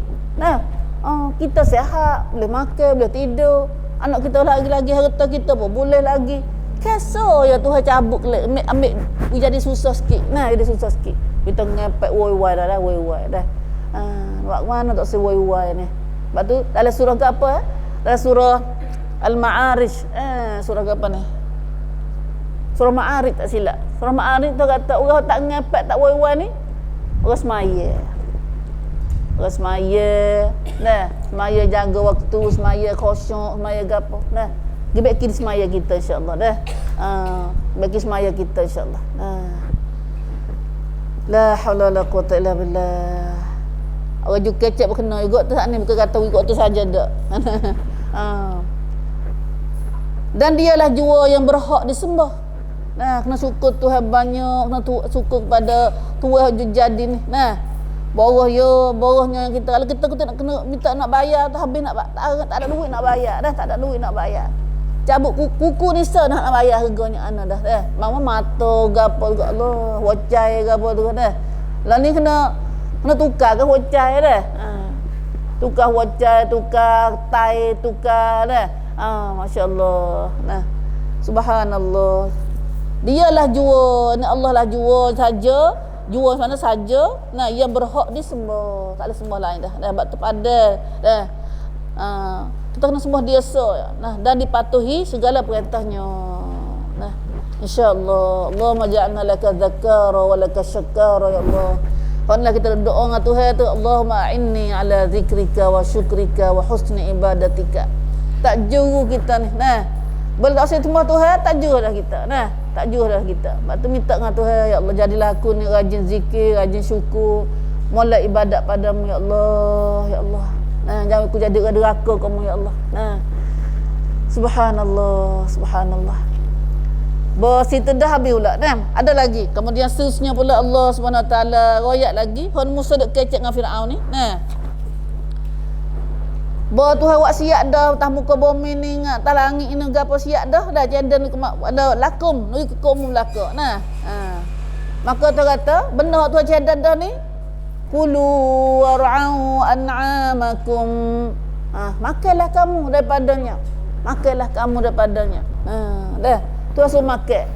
Kita sihat, boleh makan, boleh tidur. Anak kita lagi harta kita pun boleh lagi. Keso ya Tuhan cabut kelak. Ambil jadi susah sikit. Jadi susah sikit. Kita ngepek woi-woi dah. Buat mana tak se-woi-woi ni. Lepas tu dalam surah ke apa? Dalam surah Al-Ma'arij. Surah ke apa ni? Surah Ma'arij tak silap. Surah Ma'arij tu kata orang tak ngepek tak woi-woi ni orang semaya. Semaya jaga waktu, semaya khusyuk, semaya gapo. Gebeki semaya kita insya-Allah dah. Bagi semaya kita insya-Allah. La haula wala quwata illa billah. Orang juga kecek berkena juga tu ni, bukan kata ikut tu saja dak. Dan dialah jua yang berhak disembah. Nah, kena syukur Tuhan banyak, kena syukur kepada Tuhan jadi ni. Nah, borahnya kita kalau kita nak kena minta nak bayar tu habis nak tak ada duit nak bayar dah, tak ada duit nak bayar. Cabut kuku ni nak bayar harganya ana dah. Mama mata gapo juga Allah, wacai gapo tu dah. Lah ni kena tukar ke wacai dah. Tukar wacai, tukar tai, tukar dah. Masya-Allah. Nah, subhanallah. Dialah jua, ni Allah lah jua saja, jua mana saja. Nah, yang berhak disembah, tak ada sembah lain dah. Dah bab terpada dah. Kita kena sembah dia nah, dan dipatuhi segala perintahnya. Nah, insya-Allah. Allahumma ja'alna laka dzakara wa laka syakara ya Allah. Kalau kita doa dengan Tuhan tu, Allahumma a'inni ala zikrika wa syukrika wa husni ibadatika. Tak juru kita ni. Nah, bila tak usah sembah Tuhan, tak juru dah kita. Nah, tak juru dah kita. Sebab tu minta dengan Tuhan, ya Allah jadilah aku ni rajin zikir, rajin syukur, mulai ibadat padamu ya Allah, ya Allah. Nah, jangan aku jadi neraka kamu ya Allah. Nah. Subhanallah, subhanallah. Situ dah habis pula kan? Ada lagi. Kemudian seterusnya pula Allah Subhanahu Wa Taala royak lagi hon Musa dek kecek dengan Firaun ni. Nah. Tuhan wak siap dah atas muka bumi ni atas langit ni gapo siap dah jandan ada lakum ni kekum belaka. Nah. Maka tu kata benda Tuhan jandan dah ni kulu war'au an'amakum. Makanlah kamu daripadanya. Makanlah kamu daripadanya. Dah. Tuhan suruh makan.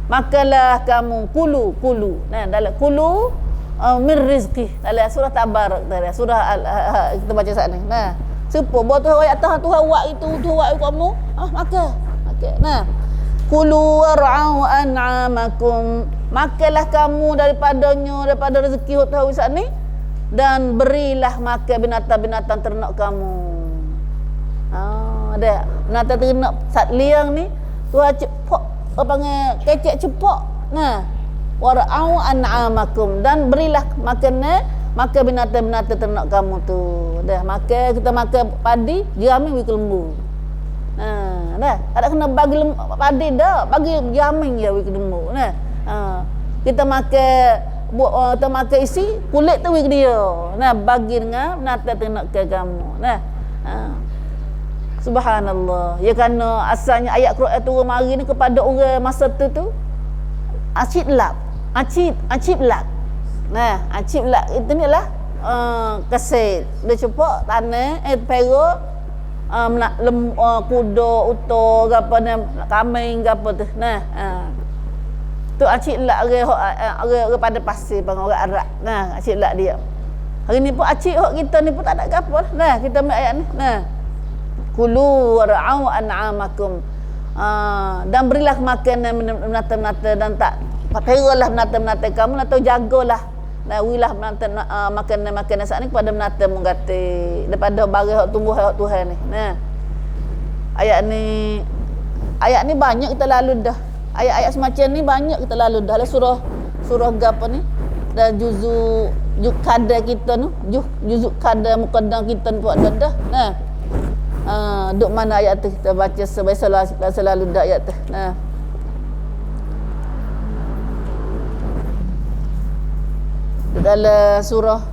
Makanlah kamu kulu. Nah, dalam kulu min rizqi. Dalam surah Tabarak dalam surah kita baca saat ni. Nah, siapa buat Tuhan ayat Tuhan buat itu, Tuhan buat kamu, makan. Nah, kulu war'au an'amakum. Makanlah kamu daripada rezeki Tuhan saat ni. Dan berilah makan binatang-binatang ternak kamu. Ada binatang ternak sat liang ni Tuhan cepok panggil kecek cepok. Nah, war'au an'amakum dan berilah makan binatang-binatang ternak kamu tu. Dah makan, kita makan padi, jamin wik lembu. Dah ada kena bagi padi dah, bagi jamin ya wik lembu. Nah, kita makan isi kulit tu wik dia. Nah, bagi dengan binatang ternak kamu. Nah, subhanallah. Ya kerana asalnya ayat Quran turun mari ni kepada orang masa tu acib lak. Nah, acib lak itu ni lah kesel. Dia cepak tanah perak kuda uta gapo ni kambing gapo tu. Nah, tu acib lak orang pada pasir bang orang Arab. Nah, acib lak dia. Hari ni pun acib hok kita ni pun tak ada gapo. Nah, kita ambil ayat ni. Nah, kulu war'au an'amakum. Dan berilah makanan binatang-binatang dan tak peralah binatang-binatang kamu atau jagalah. Nah, wilah makanan saat ni kepada binatang menggati daripada barang hak tumbuh hak Tuhan ni. Nah. Ayat ni banyak kita lalu dah. Ayat-ayat semacam ni banyak kita lalu dah. Surah gapo ni? Dan juzuk kada kita tu, juzuk kada muqaddam kita ni buat dah. Nah. Duk mana ayat tu kita baca selalu dak ayat tu. Nah. Dalam surah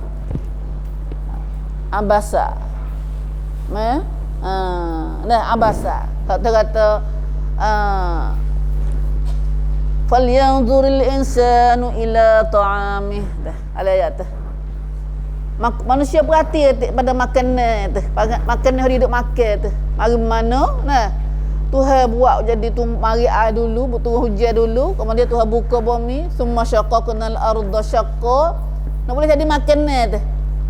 Abasa. Nah, Abasa. Kata falyanzuril insanu ila ta'amih. Dah, ayat tu. Manusia perhati pada makanan tu. Makanan hari duk makan tu. Mari mana? Nah. Tuhan buat jadi tu mari air dulu, turun hujan dulu, kemudian Tuhan buka bumi, summa syaqaqnal arda syaqqa. Nak boleh jadi makanan tu.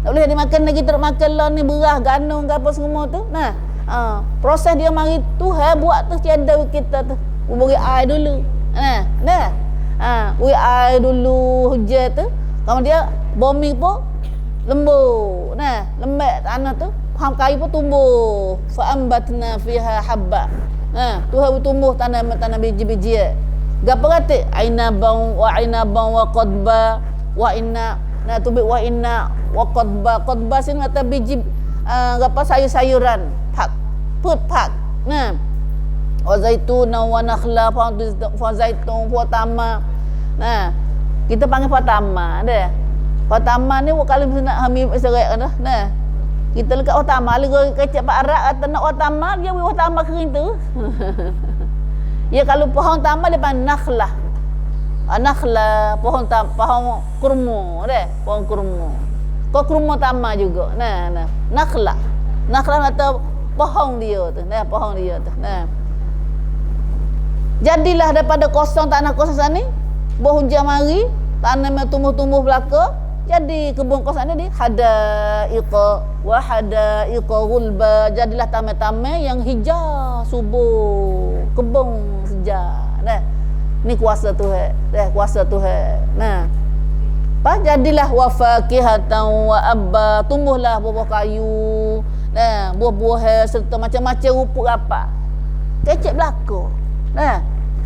Nak boleh jadi makanan kita nak makan lah ni beras, gandum ke apa semua tu. Nah. Proses dia mari Tuhan buat tu tiada kita tu. Beri air dulu. Nah. Beri air dulu hujan tu. Kemudian bumi pun lembut. Nah, lembek tanah tu, kayu pun tumbuh. Fa ambatna fiha habba. Tuhan tumbuh tanam biji-biji. Gapo kata? Ainaban wa qadba wa inna tubi wa inna wa qadba. Qadba sini kata biji gapo sayur-sayuran. Pak. Put pak. Wa zaitun wa nakhla fa zaitun wa tama. Kita panggil fatama deh. Fatama ni kalau nak hamil serai dah. Kita lekat watama lagi kecap Pak Arab kata nak watama dia watama kering tu. Ya kalau pohon tama dia panggil nakhlah. Nakhlah pohon kurma deh, pohon kurma. Kau kurma tama juga. Nakhlah. Nakhlah atau pohon dia tu. Pohon dia tu. Jadilah daripada kosong tanah kosong sana ni, berhujan mari, tanam tumbuh-tumbuh belaka. Jadi kebun kosan ni hadaiqa wa hadaiqa ghulba, jadilah taman-taman yang hijau subur, kebun sejar. Ni kuasa Tuhan, kuasa Tuhan. Jadilah wa fakihatan wa abba, tumbuhlah buah kayu, buah-buah serta macam-macam rumput apa. Kecek belaka.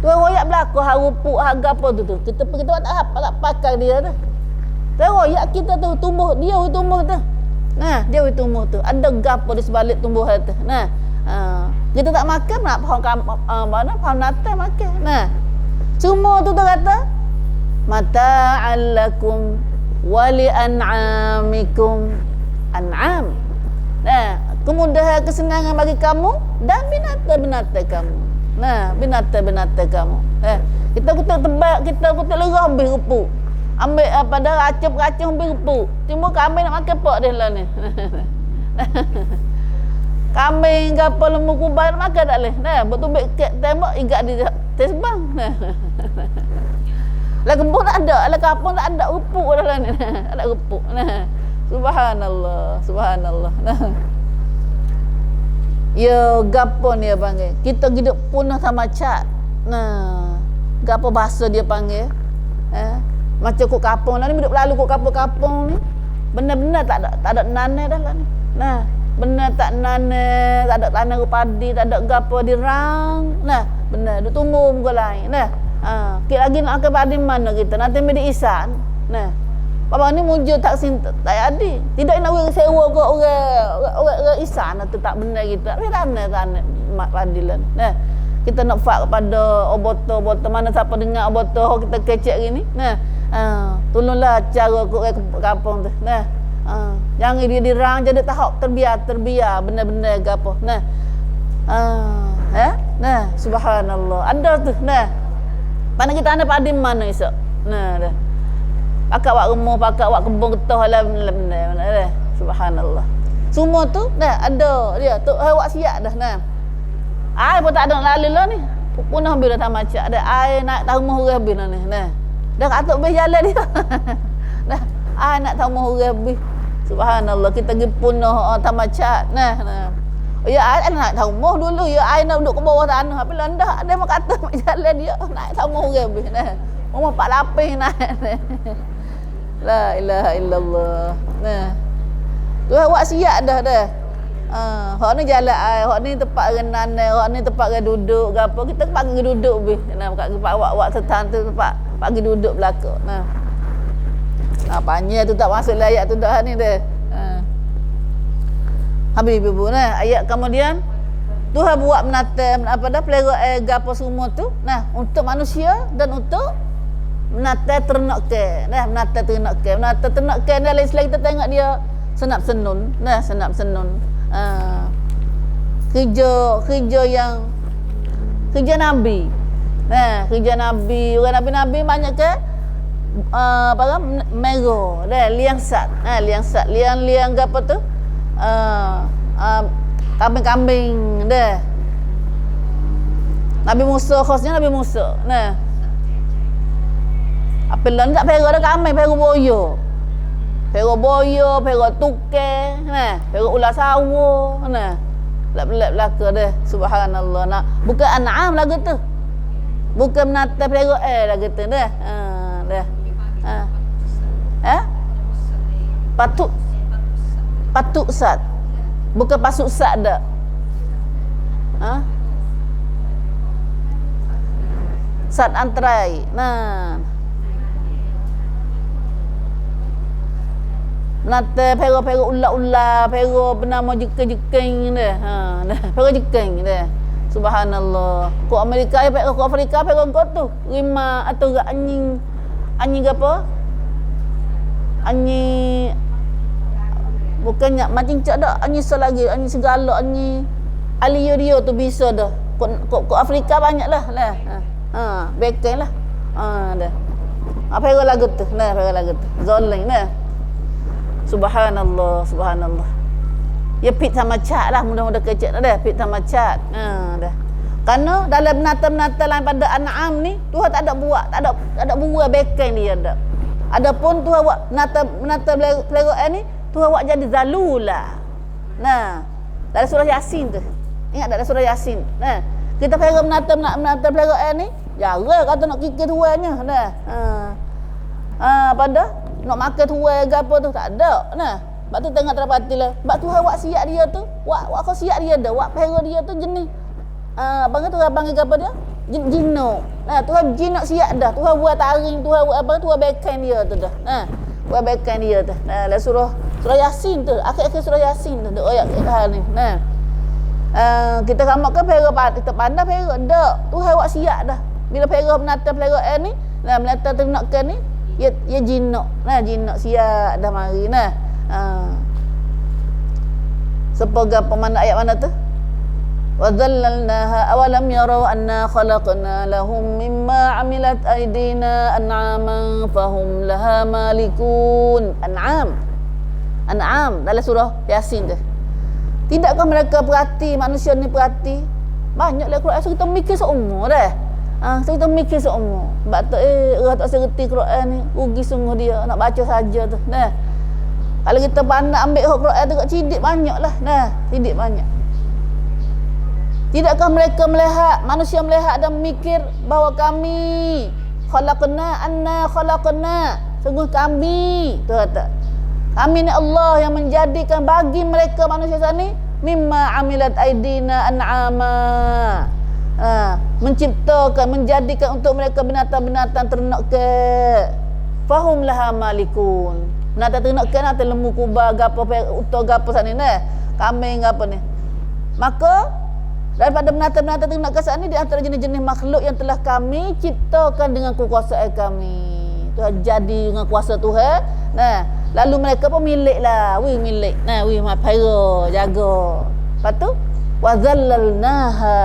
Tuan royak belaka hak rumput harga apa tu. Kita tak apa pakai dia dah. Royak kita tu tumbuh, dia tumbuh tu. Dia tumbuh tu. Ada gapo di sebalik tumbuhan tu. Kita tak makan nak pohon natal makan. Semua tu kata mata'al lakum wa li an'amikum. An'am. Kemudahan kesenangan bagi kamu dan binatang-binatang kamu. Binatang-binatang kamu. Kita tebak, kita lerah habis rumput. Ambil pada racun-racun habis rumput. Cuma kambing nak makan pak dia lah ni. Kambing gapo lembu kubai nak makan tak leh. Betul kek tembak igat di tesbang. Lah kebun tak ada, lah kampung tak ada rumput dah lah ni. Tak ada rumput. Subhanallah, subhanallah. Ya gapo ni dia panggil. Kita hidup punah sama cat. Gapo bahasa dia panggil? Macam kok kampung lah ni, hidup lalu kok kampung-kampung ni. Benar-benar tak ada nanai dah lah ni. Benar tak nanai, tak ada tanah padi, tak ada gapo dirang. Benar duk tumbuh muka lain. Kita lagi nak ke padi mana kita? Nanti di Isan. Bapa ni muncul tak ada. Tidak nak sewa ke orang Isan tu tak benar kita. Tapi tanah mak padilan. Kita nak fak kepada oboto mana siapa dengar oboto kita kecek gini. Tolonglah cara ke kampung tu. Jangan dia dirang jadi tahap terbiar benar-benar gapo. Subhanallah. Ada tu. Mana kita ada padi mana esok. Dah. Pakat wak rumah, pakat wak kebun getah lah benar. Subhanallah. Semua tu ada dia. Tu wak siap dah. Air pun tak ada nak lalu lah ni. Punah habis dah tamacak. Ada air nak tahu rumah orang habis lah ni. Dah katuk habis jalan dia. Air nak tahu rumah orang habis. Subhanallah, kita pergi punah tamacak. Ya air nak tahu rumah dulu. Ya air nak duduk ke bawah tanah. Tapi landah ada mak kata mak jalan dia. Nak tahu rumah orang habis. Rumah 4 lapis naik. La ilaha illallah. Tu awak siap dah. Hak ni jalan air, hak ni tempat renan, hak ni tempat duduk gapo. Kita pagi duduk weh. Tempat awak setan tu tempat pagi duduk belaka. Panjang tu tak masuk ayat tu dah ni dia. Habis ibu ayat kemudian Tuhan buat menata apa dah pelera gapo semua tu. Untuk manusia dan untuk menata ternak ke. Menata ternak ke. Menata ternak ke ni lain selain kita tengok dia senap senun. Senap senun. Kerja yang kerja Nabi. Kerja Nabi, orang Nabi banyak ke apa mego, liang sat. Liang apa tu? Kambing-kambing dah. Nabi Musa khasnya Nabi Musa. Apa lah tak pera dah kambing, pera boyo. Pera boyo, pera tuke, pera ular sawo, Lap-lap belaka dah. Subhanallah. Bukan an'am lagu tu. Bukan menata pera lagu tu dah. Patuk sat. Bukan pasuk sat dah. Sat antrai. Nah. Menata pero ular-ular, pero bernama jekeng-jekeng dia. Ha, dah. Pero jekeng dia. Subhanallah. Ko Amerika ya, ko Afrika pero kau tu. Rima atau gak anjing apa? Anjing bukannya macam cak dak anjing selagi, anjing segala, anjing alio dia tu bisa dah. Ko Afrika banyaklah lah. Bekeng lah. Dah. Apa yang lagu tu? Nah, apa lagu tu? Zoling nah. Subhanallah, subhanallah. Ya pit sama cat lah, mudah-mudah kecek dah pit sama cat. Dah. Kerana dalam binatang-binatang lain pada An'am ni, Tuhan tak ada buat, tak ada buah bekeng dia dak. Adapun Tuhan buat binatang peliharaan ni, Tuhan buat jadi zalula. Nah, dalam surah Yasin tu. Ingat tak dalam surah Yasin? Nah, kita pelihara binatang peliharaan ni, jarang kata nak kikir tuannya. Nah. Pada nak makan tuai ke apa tu tak ada. Nah, sebab tu tengok terapatilah. Sebab Tuhan buat siap dia tu, buat kau siap dia dah, buat pelihara dia tu jenis abang tu abang ke apa dia? Jinok. Nah, Tuhan jinok siap dah. Tuhan buat taring, Tuhan buat apa? Tuhan beken dia tu dah. Nah, buat beken dia tu. Nah, la surah Yasin tu, akhir-akhir surah Yasin tu ayat hal ni. Nah. Kita ramakkan pelihara kita pandai pelihara dak. Tuhan buat siap dah. Bila pelihara binatang peliharaan ni, nah binatang ternakan ni ya jinok. Nah, jinok siap dah mari nah. Sepaga pemana ayat mana tu? Wa dhallalnaha awalam yarau anna khalaqna lahum mimma amilat aydina an'aman fahum laha malikun. An'am dalam surah Yasin tu. Tidakkah mereka perhati, manusia ni perhati? Banyaklah Quran kita mikir seumur dah. Kita mikir seumur. Sebab tu orang tak serti Quran ni, rugi sungguh dia nak baca saja tu. Nah. Kalau kita pandai ambil Quran tu kat cidik banyaklah. Nah, cidik banyak. Tidakkah mereka melihat, manusia melihat dan memikir bahawa kami khalaqna sungguh kami, tu kata. Kami ni Allah yang menjadikan bagi mereka manusia sana mimma amilat aidina an'ama. Menciptakan, menjadikan untuk mereka binatang-binatang ternak ke. Fahum laha malikun. Binatang ternak ke atau lembu kubah gapo uta gapo sana ni, kambing gapo ni. Maka daripada binatang-binatang ternak ke sana di antara jenis-jenis makhluk yang telah kami ciptakan dengan kekuasaan kami. Tuhan jadi dengan kuasa Tuhan. Nah, lalu mereka pun milik lah. Milik. Nah, pelihara, jaga. Lepas tu wa zallalnaha.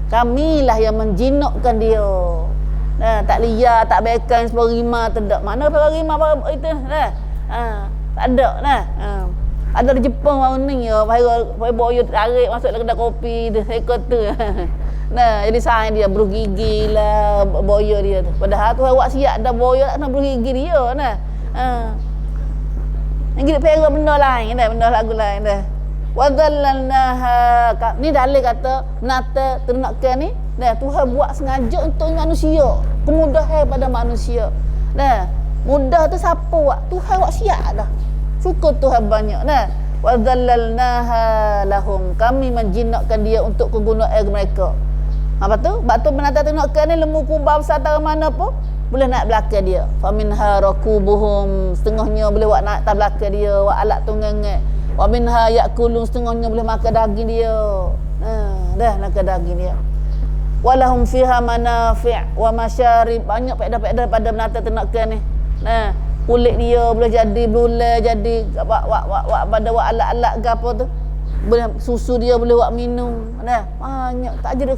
Kamilah yang menjinokkan dia. Nah, tak liar, tak bekan sebuah rima tidak. Mana para rima itu nah. Tak ada nah. Ada di Jepang baru ni ya, boyo tarik masuk dalam kedai kopi dia ekor tu. Nah, jadi sayang dia bergigi lah boyo dia tu. Padahal tu awak siap dah boyo nak bergigi dia nah. Yang kita pergi benda lain dah, benda lagu lain dah. Wa dhallalnaha. Ni dalil kata nata ternakan ni dah Tuhan buat sengaja untuk manusia, kemudahan pada manusia. Nah, mudah tu siapa buat? Tuhan buat siap dah. Syukur Tuhan banyak nah. Wa dhallalnaha lahum. Kami menjinakkan dia untuk kegunaan mereka. Apa tu? Batu binatang ternakan ni lembu kubah besar tara mana pun boleh naik belakang dia. Fa minha rakubuhum. Setengahnya boleh buat naik atas belakang dia, buat alat tunggangan. Wa minha yakulun. Setengahnya boleh makan daging dia. Dah makan daging dia. Walahum fiha manafi' wa masyarib. Banyak faedah-faedah pada binatang ternakan ni. Nah, kulit dia boleh jadi berulang, jadi pada alat-alat ke apa tu. Boleh susu dia boleh buat minum. Nah, banyak tak jadi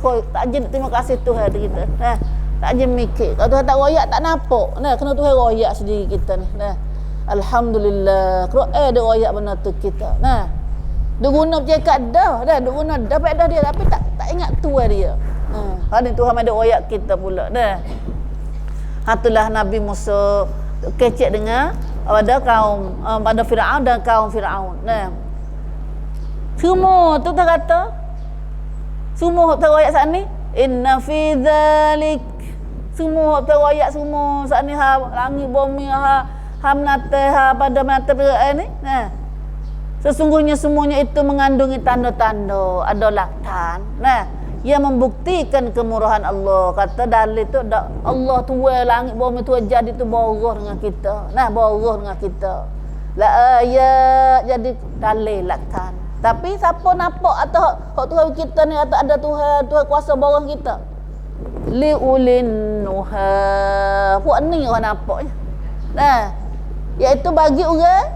terima kasih Tuhan kita. Nah, tak jadi mikir. Kalau Tuhan tak royak tak nampak. Nah, kena Tuhan royak sendiri kita ni. Nah, alhamdulillah. Quran dia royak benda tu kita. Nah, dia guna bercakap dah, dia guna dapat dah dia tapi tak ingat Tuhan dia. Hari Tuhan ada royak kita pula dah. Itulah Nabi Musa kecek dengan pada kaum pada Firaun dan kaum Firaun. Nah, semua tu tak kata semua terroyak saat ni inna fi dzalik, semua terroyak semua saat ni langit bumi menata pada mata ni. Nah, sesungguhnya semuanya itu mengandungi tanda-tanda, ada laktan. Nah, yang membuktikan kemurahan Allah. Kata dalil tu Allah tuai langit bumi tu jadi tu boroh dengan kita. Nah, boroh dengan kita. La ayat jadi dalil lakan. Tapi siapa nampak atau hak Tuhan kita ni atau ada Tuhan kuasa bawah kita. Li ulin nuha. Puak ni orang nampaknya. Nah, iaitu bagi orang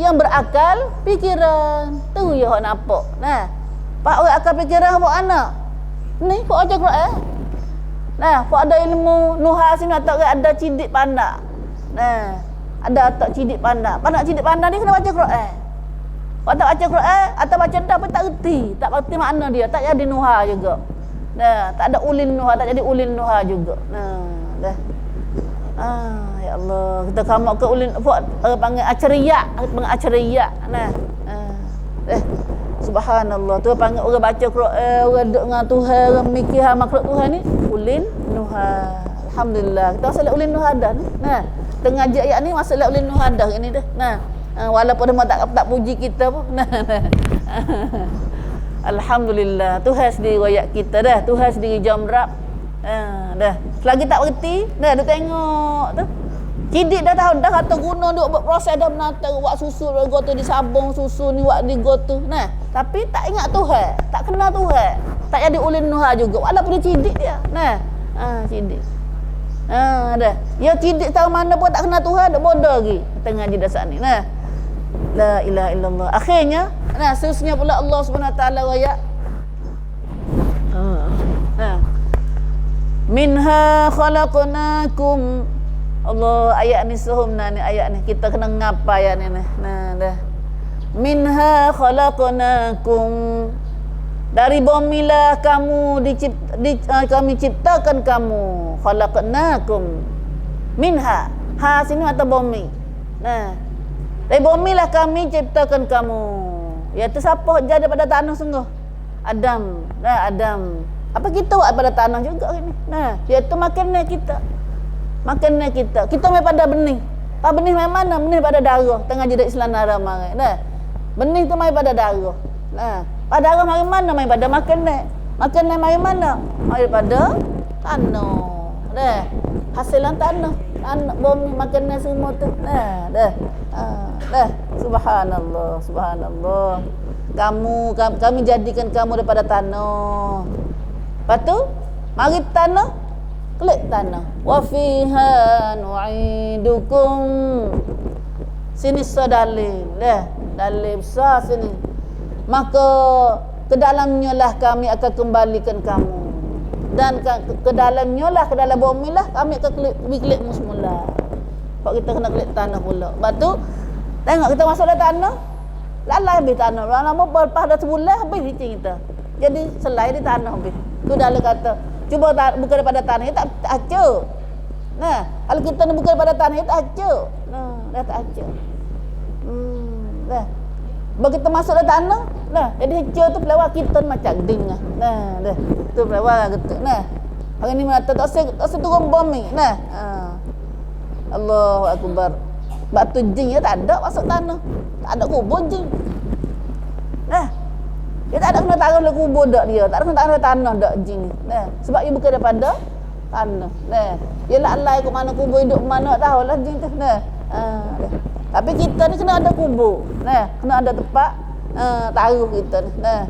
yang berakal fikiran. Tu ya orang nampak. Nah, pak orang akal fikiran buat anak. Ni puak aja Quran. Nah, puak ada ilmu nuha sini atau ada cidik pandai. Nah, ada tak cidik pandai. Pandai cidik pandai ni kena baca Quran. Kalau tak baca Quran atau baca dah pun tak reti, tak reti makna dia, tak jadi nuha juga. Nah, tak ada ulin nuha, tak jadi ulin nuha juga. Nah, dah. Ya Allah, kita kamu ke ulin panggil acariya, panggil acariya. Nah. Subhanallah, tu panggil orang baca Quran, orang duk dengan Tuhan, orang mikir makhluk Tuhan ni ulin nuha. Alhamdulillah, kita masuk ulin nuha dah ni. Nah, tengah ngaji ayat ni masuk ulin nuha dah ini dah. Nah. Walaupun dia tak puji kita pun. Alhamdulillah, Tuhan sendiri royak kita dah, Tuhan sendiri jamrap. Dah. Selagi tak berhenti, dah dia tengok tu. Cidik dah tahu dah kata guna duk buat proses dah menata buat susu gotu di sabung susu ni buat di gotu. Nah, tapi tak ingat Tuhan, tak kenal Tuhan. Tak jadi ulin nuha juga walaupun dia cidik dia. Nah, cidik. Dah. Ya cidik tahu mana pun tak kenal Tuhan, dak bodoh lagi. Tengah ngaji dasar ni. Nah. La ilaha illallah. Akhirnya, nah seterusnya pula Allah Subhanahu Wa Taala royak. Minha khalaqnakum. Allah, ayat ni sehumna ni ayat ni kita kena ngapa ayat ni. Nah, dah. Minha khalaqnakum. Dari bumi lah kamu kami ciptakan kamu. Khalaqnakum. Minha. Ha sini mata bumi. Nah. Dari bumi lah kami ciptakan kamu. Iaitu siapa jadi daripada tanah sungguh? Adam. Nah, Adam. Apa kita buat daripada tanah juga ni? Nah, iaitu makannya kita. Makannya kita. Kita mai pada benih. Benih mai mana? Benih pada darah. Tengah jadi Islam ramai. Nah. Benih tu mai pada darah. Nah, pada darah mai mana? Mai pada makannya. Makannya mai mana? Mai pada tanah. Nah, hasilan tanah. Anak bumi makannya semua tu. Nah, dah. Dah. Subhanallah, subhanallah. Kami jadikan kamu daripada tanah. Lepas tu, mari tanah, klik tanah. Wa fiha nu'idukum. Sini dalil. Dah, dalil besar sini. Maka ke dalamnya lah kami akan kembalikan kamu. Dan ke dalamnya lah, ke dalam bumi lah kami akan klik semula. Sebab kita kena klik tanah pula. Lepas tu tengok kita masuk dalam tanah, lalai habis tanah. Lama lepas dah sebulan habis hicing kita. Jadi selai di tanah habis. Tu dah kata cuba buka daripada tanah tak acuk. Nah, kalau kita ni buka daripada tanah tak acuk. Nah, dah tak acuk. Dah. Bagi kita masuk dalam tanah, nah, jadi hijau tu pelawak kita macam ding lah. Nah, dah. Tu pelawak gitu. Nah. Hari ni mata tak usah turun bumi. Nah. Allahu akbar. Batu jin ya tak ada masuk tanah. Tak ada kubur jin. Nah. Dia tak ada kena taruh dalam kubur dak dia. Tak ada kena taruh tanah dak jin ni. Nah. Sebab dia bukan daripada tanah. Nah. Dia lalai ke mana kubur hidup mana tak tahulah jin tu. Nah. Dah. Tapi kita ni kena ada kubur. Nah, kena ada tempat taruh kita ni. Nah.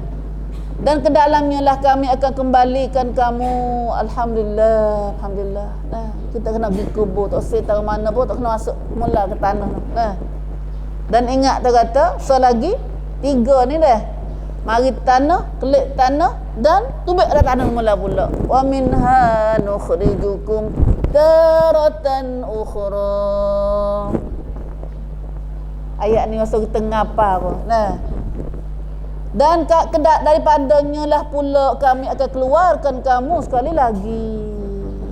Dan ke dalamnya lah kami akan kembalikan kamu. Alhamdulillah, alhamdulillah. Nah, kita kena pergi kubur, tak usah tahu mana pun, tak kena masuk mula ke tanah. Nah. Dan ingat tu kata, selagi 3 ni dah. Mari tanah, klik tanah dan tubik ada tanah mula pula. Wa minha nukhrijukum taratan ukhra. Ayat ni masuk kita ngapa apa. Nah. Dan daripadanya lah pula kami akan keluarkan kamu sekali lagi.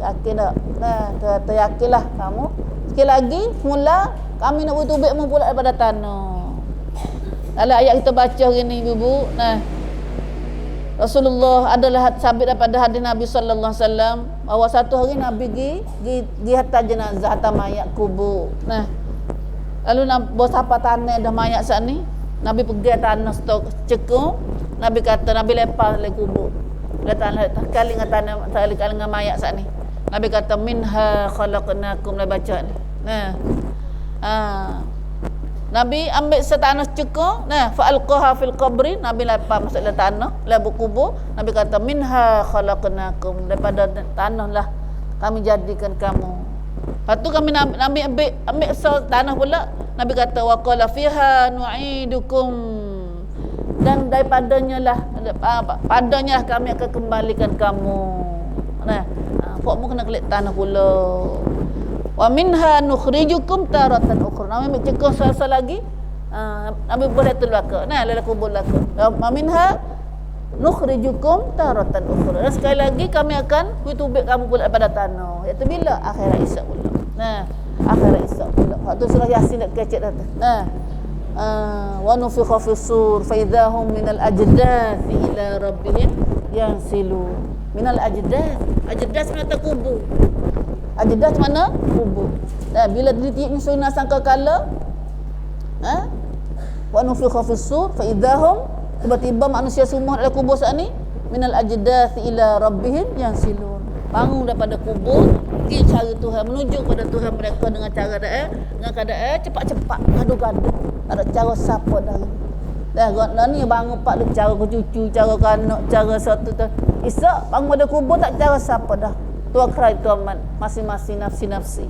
Yakin tak? Nah, kata yakinlah kamu. Sekali lagi mula kami nak tubikmu pula daripada tanah. Dalam ayat kita baca hari ni ibu. Nah. Rasulullah adalah sabit daripada hadis Nabi sallallahu alaihi wasallam bahawa satu hari Nabi pergi hantar jenazah, hantar mayat kubur. Nah. Lalu bos apa tanah dah mayat saat ni, Nabi pergi tanah stok cekung, Nabi kata Nabi lepas le kubur. kali dengan tanah, kali dengan mayat saat ni. Nabi kata minha khalaqnakum, Nabi baca ni. Nabi ambil setanah cukur, fa alqaha fil qabri, Nabi lapar masuk dalam tanah, dalam kubur. Nabi kata minha khalaqnakum, daripada tanah lah kami jadikan kamu. Lepas tu kami Nabi ambil tanah pula. Nabi kata wa qala fiha nu'idukum, dan daripadanya lah padanya kami akan kembalikan kamu. Pokmu kena kelik tanah pula. Wa minha nukhrijukum taratan ukhra. Nabi cekah selesa lagi. Nabi boleh telaka. Lalu kubur laka. Wa minha nukhrijukum taratan ukhra. Dan sekali lagi kami akan tubik kamu pula pada tanah. Iaitu bila? Akhirat Isyak pula. Akhirat Isyak pula. Waktu surah Yasin nak kecek dah tu. Wa nufikha fis sur fa idahum minal ajdath ila rabbihim yansilun. Minal ajdath. Ajdath mana tak kubur. Ajdath mana? Kubur. Bila ditiup sunnah sangka kala, wa nufikha fis sur fa idahum, tiba-tiba manusia semua dalam kubur saat ni minal ajdath ila rabbihim yansilun. Bangun daripada kubur, pergi cari Tuhan, menuju kepada Tuhan mereka dengan cara dengan keadaan cepat-cepat, gaduh-gaduh. Tak ada cara siapa dah. Dah ni bangun pak duk cara ke cucu, cara ke anak, cara satu tu. Isyak bangun pada kubur tak cara siapa dah. Tuan kerai tuan masing-masing nafsi-nafsi.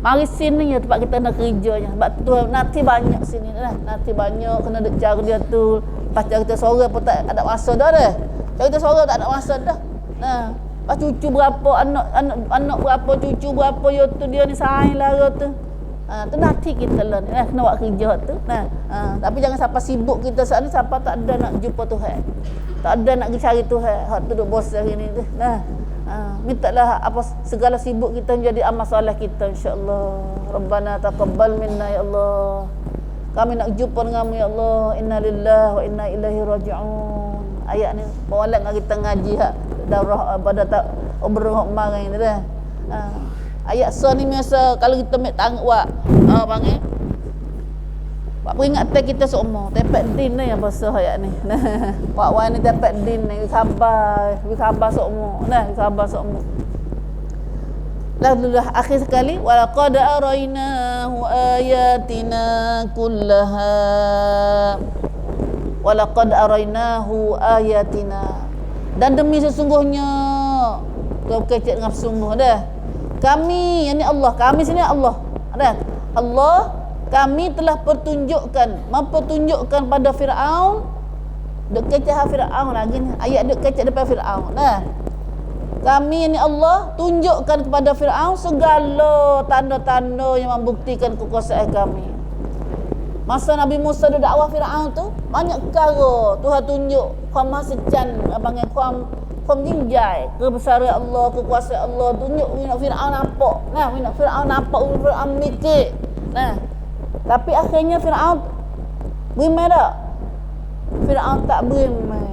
Mari sini ya tempat kita nak kerjanya. Sebab Tuhan nanti banyak sini dah. Nanti banyak kena duk cara dia tu. Lepas cara kita sorang pun tak ada masa dah dah. Cara kita sorang tak ada masa dah. Lepas cucu berapa, anak berapa, cucu berapa, ya tu dia ni sayang lara tu. Tu nanti kita lah ni, kena buat kerja tu. Tapi jangan sampai sibuk kita saat ni, sampai tak ada nak jumpa Tuhan. Tak ada nak pergi cari Tuhan. Hak tu duk bosan hari ni tu. Mintalah apa segala sibuk kita menjadi amal soleh kita, insya-Allah. Rabbana taqabbal minna ya Allah. Kami nak jumpa denganmu ya Allah. Inna lillahi wa inna ilaihi raji'un. Ayat ni boleh dengan kita ngaji hak daurah pada tak obrol kemarin ni dah. Ayat so ni biasa kalau kita ambil tangguh panggil buat peringatan kita seumur. Tepek din ni yang bahasa ayat ni. Buat wan ni tepek din ni khabar seumur. Khabar seumur. Lalu akhir sekali walaqad arainahu ayatina kullaha. Walaqad arainahu ayatina. Dan demi sesungguhnya kau kecek dengan sungguh dah. Kami, yakni Allah, kami sini Allah. Allah, kami telah mempertunjukkan pada Firaun, dek kecek Firaun lagi ni. Ayat dek kecek depan Firaun. Kami yakni Allah tunjukkan kepada Firaun segala tanda-tanda yang membuktikan kekuasaan kami. Masa Nabi Musa ada dakwah Firaun tu, banyak perkara Tuhan tunjuk kuam masjan, panggil kuam jinjai kebesaran Allah, kekuasaan Allah, tunjuk Firaun nampak. Firaun nampak, Firaun mikir. Tapi akhirnya Firaun berimai tak? Firaun tak berimai.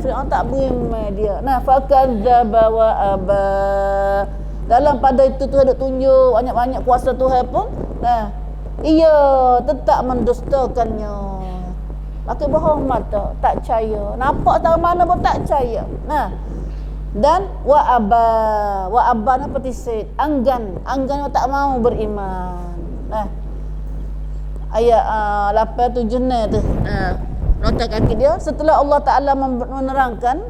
Firaun tak berimai dia. Fakadzaba wa aba. Dalam pada itu Tuhan ada tunjuk banyak-banyak kuasa Tuhan pun. Ia tetap mendustakannya. Pakai bohong mata, tak percaya. Nampak tahu mana pun tak percaya. Dan wa aba ni petisit, enggan tak mau beriman. Ayat 8 7 ni tu. Nota kaki dia setelah Allah Taala menerangkan,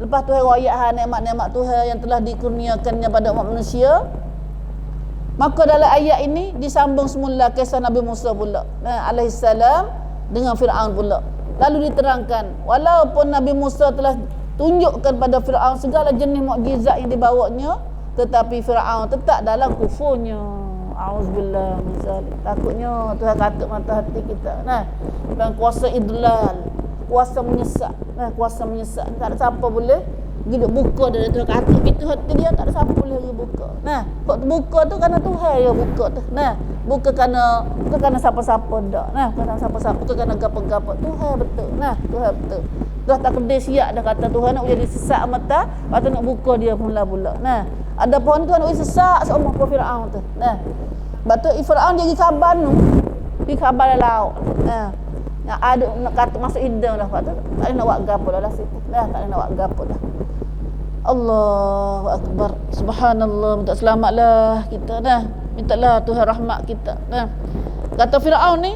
lepas tu ayat nikmat-nikmat Tuhan yang telah dikurniakannya pada umat manusia. Maka dalam ayat ini disambung semula kisah Nabi Musa pula alaihissalam dengan Firaun pula. Lalu diterangkan walaupun Nabi Musa telah tunjukkan pada Firaun segala jenis mukjizat yang dibawanya, tetapi Firaun tetap dalam kufurnya. Auzubillah min zalik. Takutnya Tuhan katuk mata hati kita. Dan kuasa idlal, kuasa menyesat. Kuasa menyesat. Tak ada siapa boleh hidup buka dia tu katuk pintu hati dia, tak ada siapa boleh buka. Kok buka tu kerana Tuhan yang buka tu. Bukan kerana siapa-siapa dak. Bukan siapa-siapa, bukan kerana gapo-gapo. Tuhan betul. Tuhan betul. Dah tak kedai siap dah kata Tuhan nak jadi sesak mata, patut nak buka dia pula. Ada pohon Tuhan nak sesak seumur pohon Firaun tu. Sebab tu Firaun jadi khabar nu. Di khabar laut. Yang ada nak kata masuk hidung dah. Tak ada nak buat gapo dah situ. Dah tak ada nak buat gapo dah. Allahu Akbar. Subhanallah. Minta selamatlah kita dah. Mintalah Tuhan rahmat kita. Nah. Kata Firaun ni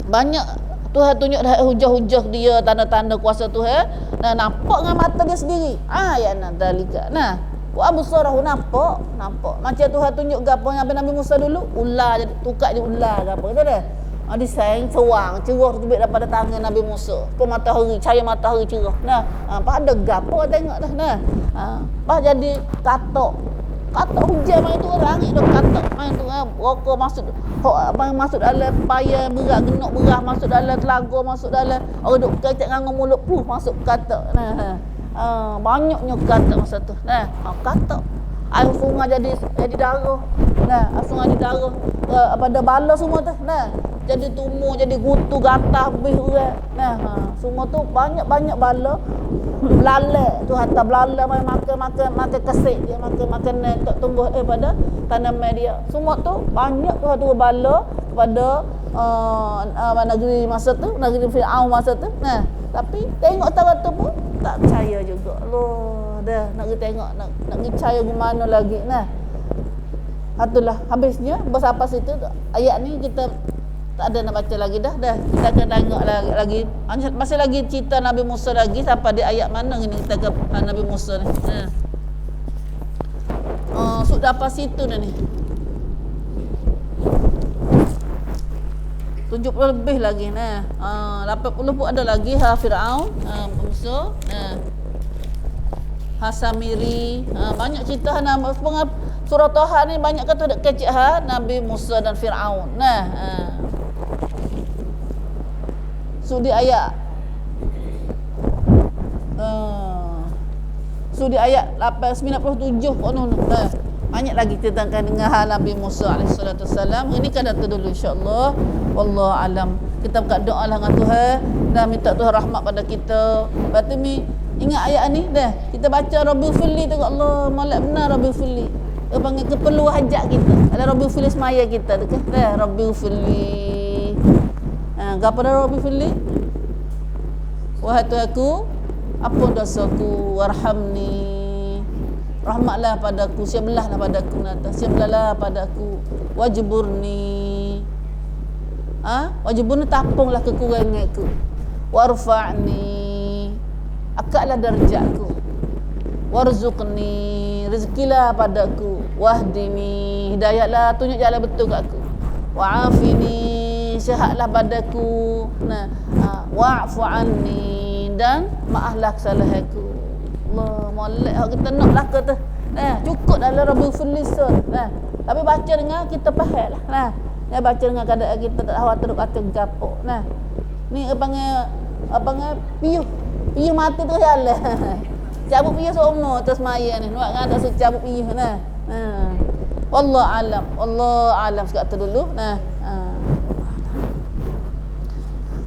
banyak Tuhan tunjuk dah hujah-hujah dia, tanda-tanda kuasa Tuhan. Nah, nampak dengan mata dia sendiri. Ya nak dalika. Nah, wa absarahu nampak. Macam Tuhan tunjuk gapo yang Nabi Musa dulu, ular jadi tukar dia ular gapo kata dah. Disayang cerang, cerah terbit daripada tangan Nabi Musa. Ke matahari, cahaya matahari cerah. Nah, pada gapo tengok dah. Nah. Pas jadi katok hujan main tu langit dah katok main tu rokok masuk dalam payah berat genok beras masuk dalam telaga masuk dalam orang duk kecek ngangon mulut masuk katok. Nah. Banyaknya katok masa tu. Nah, katok air sungai jadi darah. Nah, sungai jadi darah. Pada bala semua tu. Nah, jadi tumor, jadi gutu, gatah, habis berat. Nah, semua tu banyak bala. Belala tu hantar belala makan kesik dia makan tak tumbuh pada tanaman dia. Semua tu banyak tu bala kepada negeri masa tu, negeri Firaun masa tu. Nah, tapi tengok tahu tu pun tak percaya juga. Allah dah nak tengok nak percaya ke mana lagi. Nah, itulah habisnya bersampai situ ayat ni kita tak ada nak baca lagi dah. Kita akan tengok lagi. Masih lagi cerita Nabi Musa lagi sampai di ayat mana ni kita ke Nabi Musa ni. Sudah apa situ dah ni. 70 lebih lagi nah. 80 pun ada lagi Firaun, Musa, Samiri. Banyak cerita surah Taha ni banyak kata kecik Nabi Musa dan Firaun. Sudi ayat Sudi ayat 97 banyak lagi kita dengan Nabi Musa alaihi salatu wasalam. Ini kan data dulu insya-Allah. Wallahu alam. Kita buka doa lah dengan Tuhan dan minta Tuhan rahmat pada kita. Lepas tu ingat ayat ni dah. Kita baca Rabbil Fili tu Allah malak benar Rabbil Fili. Dia panggil keperluan hajat kita. Ada Rabbil Fili semaya kita tu kan. Dah Rabbil Fili. Apa dah Rabbil Fili? Wahai Tuhanku, ampun dosaku, warhamni. Rahmatlah padaku, siaplah padaku nata. Siaplah padaku. Wajburni. Wajburni tapunglah kekuranganku. Warfa'ni. Angkatlah darjatku. Warzuqni. Rezekilah padaku. Wahdini. Hidayatlah, tunjuk jalan betul kat aku. Wa'afini. Sihatlah padaku. Wa'fu anni. Dan maaflah kesalahanku. Allah, molek kita nak belaka tu. Cukup dalam Rabbil Filisun. Tapi baca dengan kita faham lah. Baca dengan keadaan kita tak khawatir kata gapo. Ni panggil piuh mati tu jalan. Cabut piuh semua terus maya ni. Nak kata cabut piuh Wallah alam. Allah alam sekat tu dulu.